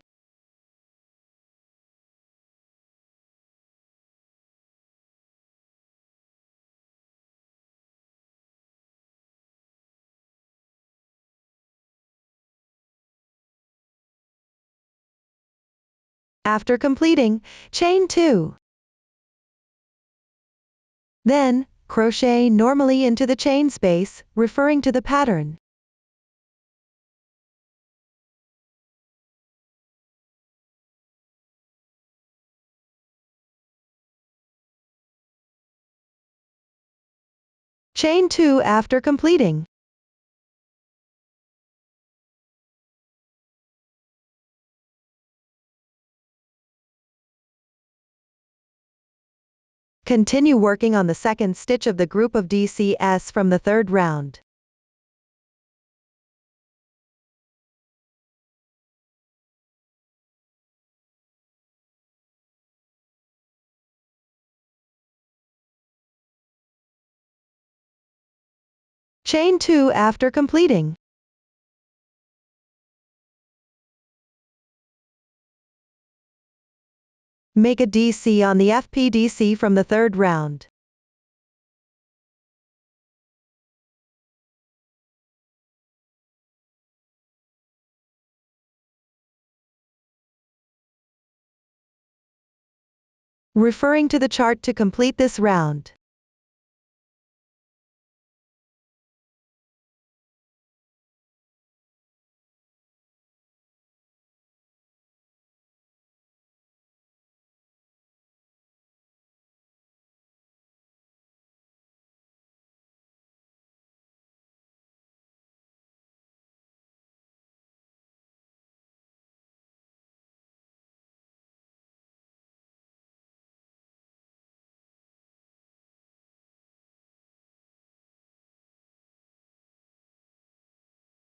After completing, chain 2. Then, crochet normally into the chain space, referring to the pattern. Chain 2 after completing. Continue working on the second stitch of the group of DCS from the third round. Chain 2 after completing. Make a DC on the FPDC from the third round. Referring to the chart to complete this round.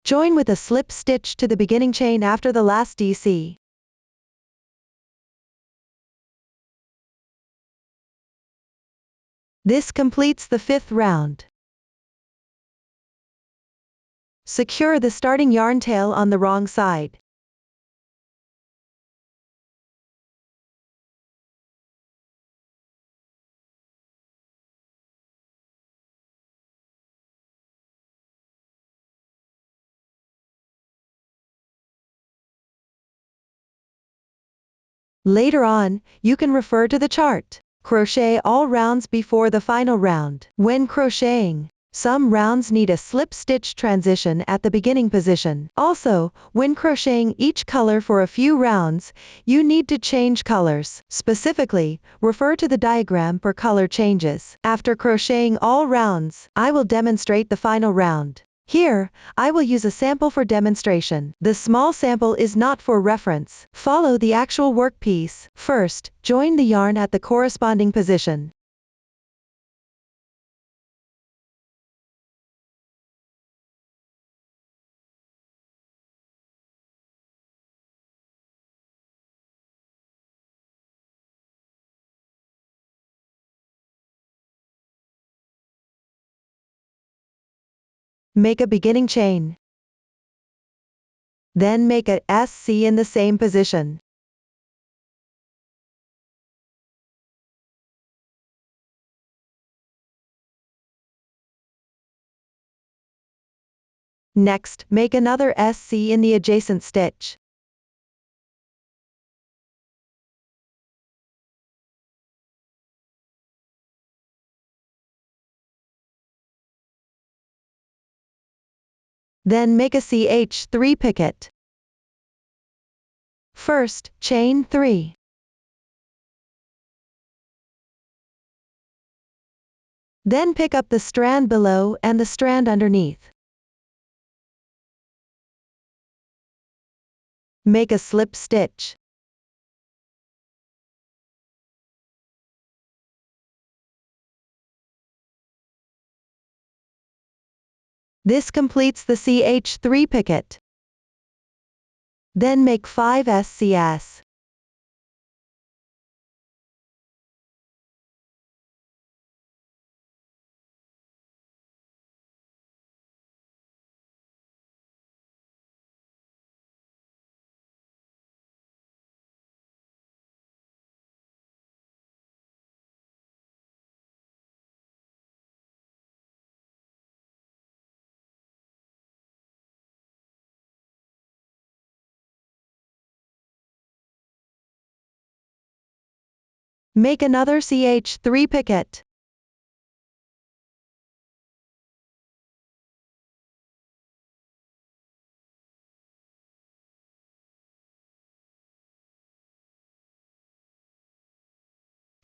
Join with a slip stitch to the beginning chain after the last DC. This completes the 5th round. Secure the starting yarn tail on the wrong side. Later on, you can refer to the chart. Crochet all rounds before the final round. When crocheting, some rounds need a slip stitch transition at the beginning position. Also, when crocheting each color for a few rounds, you need to change colors. Specifically, refer to the diagram for color changes. After crocheting all rounds, I will demonstrate the final round. Here, I will use a sample for demonstration. The small sample is not for reference. Follow the actual workpiece. First, join the yarn at the corresponding position. Make a beginning chain. Then make a SC in the same position. Next, make another SC in the adjacent stitch. Then make a CH3 picket. First, chain 3. Then pick up the strand below and the strand underneath. Make a slip stitch. This completes the CH3 picket. Then make 5 SCS. Make another CH3 picket.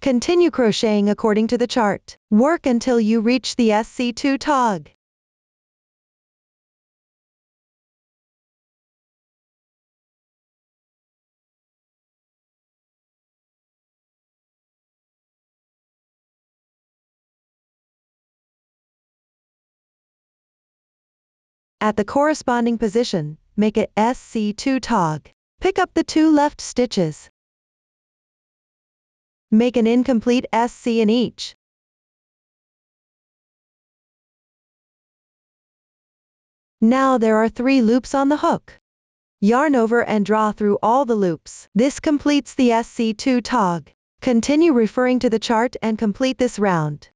Continue crocheting according to the chart. Work until you reach the SC2 tog. At the corresponding position, make a SC2 tog. Pick up the 2 left stitches. Make an incomplete SC in each. Now there are 3 loops on the hook. Yarn over and draw through all the loops. This completes the SC2 tog. Continue referring to the chart and complete this round.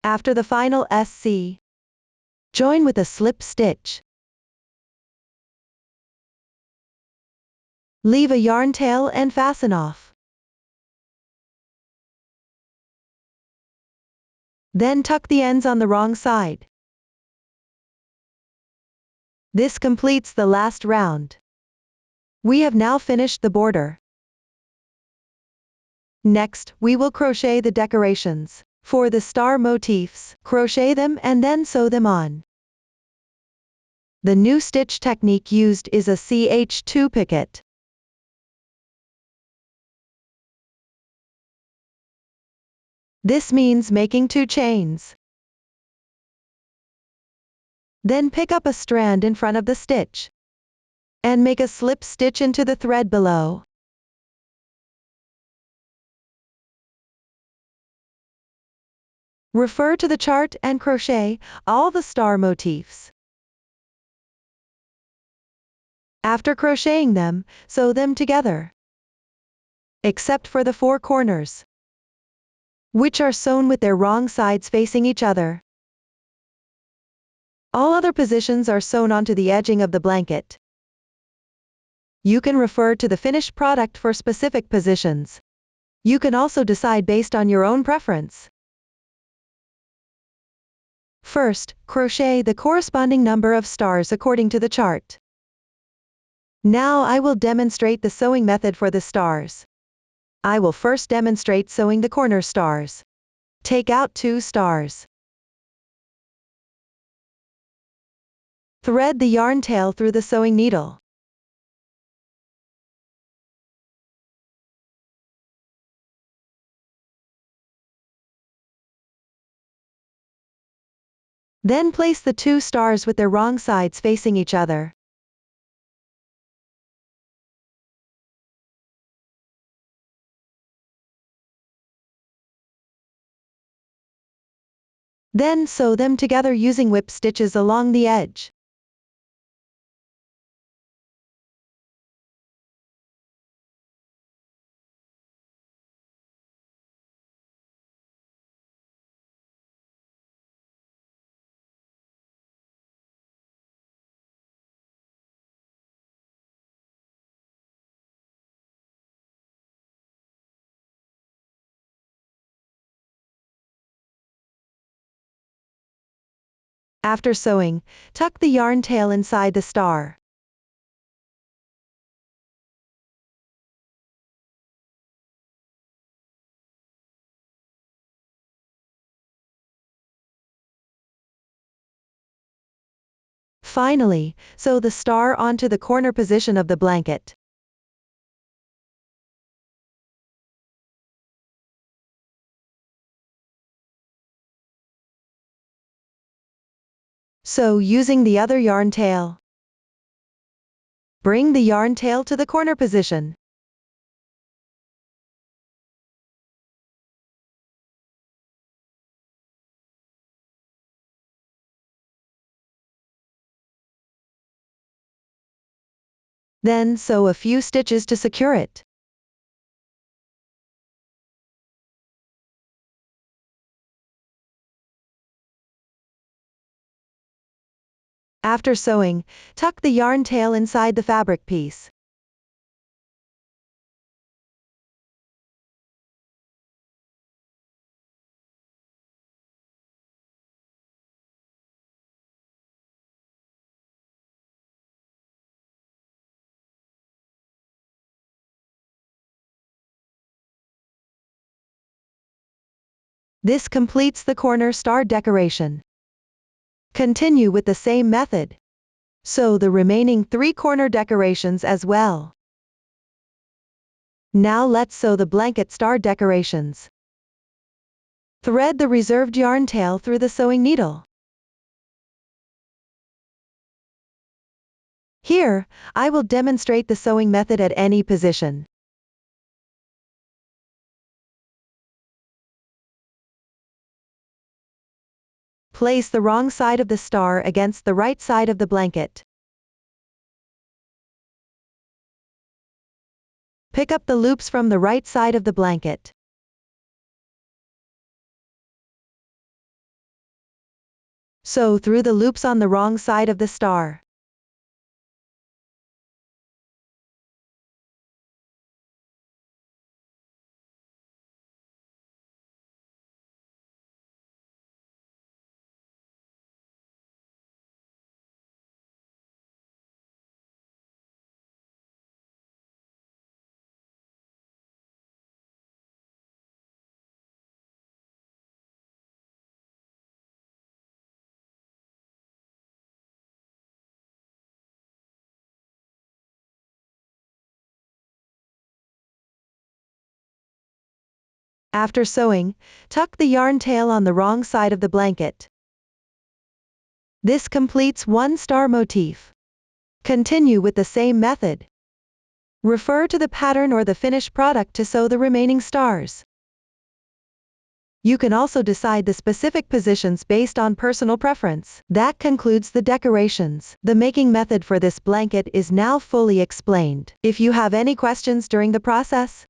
After the final SC, join with a slip stitch. Leave a yarn tail and fasten off. Then tuck the ends on the wrong side. This completes the last round. We have now finished the border. Next, we will crochet the decorations. For the star motifs, crochet them and then sew them on. The new stitch technique used is a CH2 picket. This means making 2 chains. Then pick up a strand in front of the stitch and make a slip stitch into the thread below. Refer to the chart and crochet all the star motifs. After crocheting them, sew them together, except for the 4 corners, which are sewn with their wrong sides facing each other. All other positions are sewn onto the edging of the blanket. You can refer to the finished product for specific positions. You can also decide based on your own preference. First, crochet the corresponding number of stars according to the chart. Now I will demonstrate the sewing method for the stars. I will first demonstrate sewing the corner stars. Take out 2 stars. Thread the yarn tail through the sewing needle. Then place the 2 stars with their wrong sides facing each other. Then sew them together using whip stitches along the edge. After sewing, tuck the yarn tail inside the star. Finally, sew the star onto the corner position of the blanket. Sew using the other yarn tail. Bring the yarn tail to the corner position. Then sew a few stitches to secure it. After sewing, tuck the yarn tail inside the fabric piece. This completes the corner star decoration. Continue with the same method. Sew the remaining 3 corner decorations as well. Now let's sew the blanket star decorations. Thread the reserved yarn tail through the sewing needle. Here, I will demonstrate the sewing method at any position. Place the wrong side of the star against the right side of the blanket. Pick up the loops from the right side of the blanket. Sew through the loops on the wrong side of the star. After sewing, tuck the yarn tail on the wrong side of the blanket. This completes one star motif. Continue with the same method. Refer to the pattern or the finished product to sew the remaining stars. You can also decide the specific positions based on personal preference. That concludes the decorations. The making method for this blanket is now fully explained. If you have any questions during the process,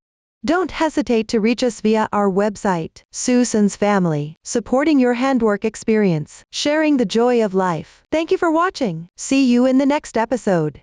don't hesitate to reach us via our website. Susan's Family, supporting your handwork experience, sharing the joy of life. Thank you for watching. See you in the next episode.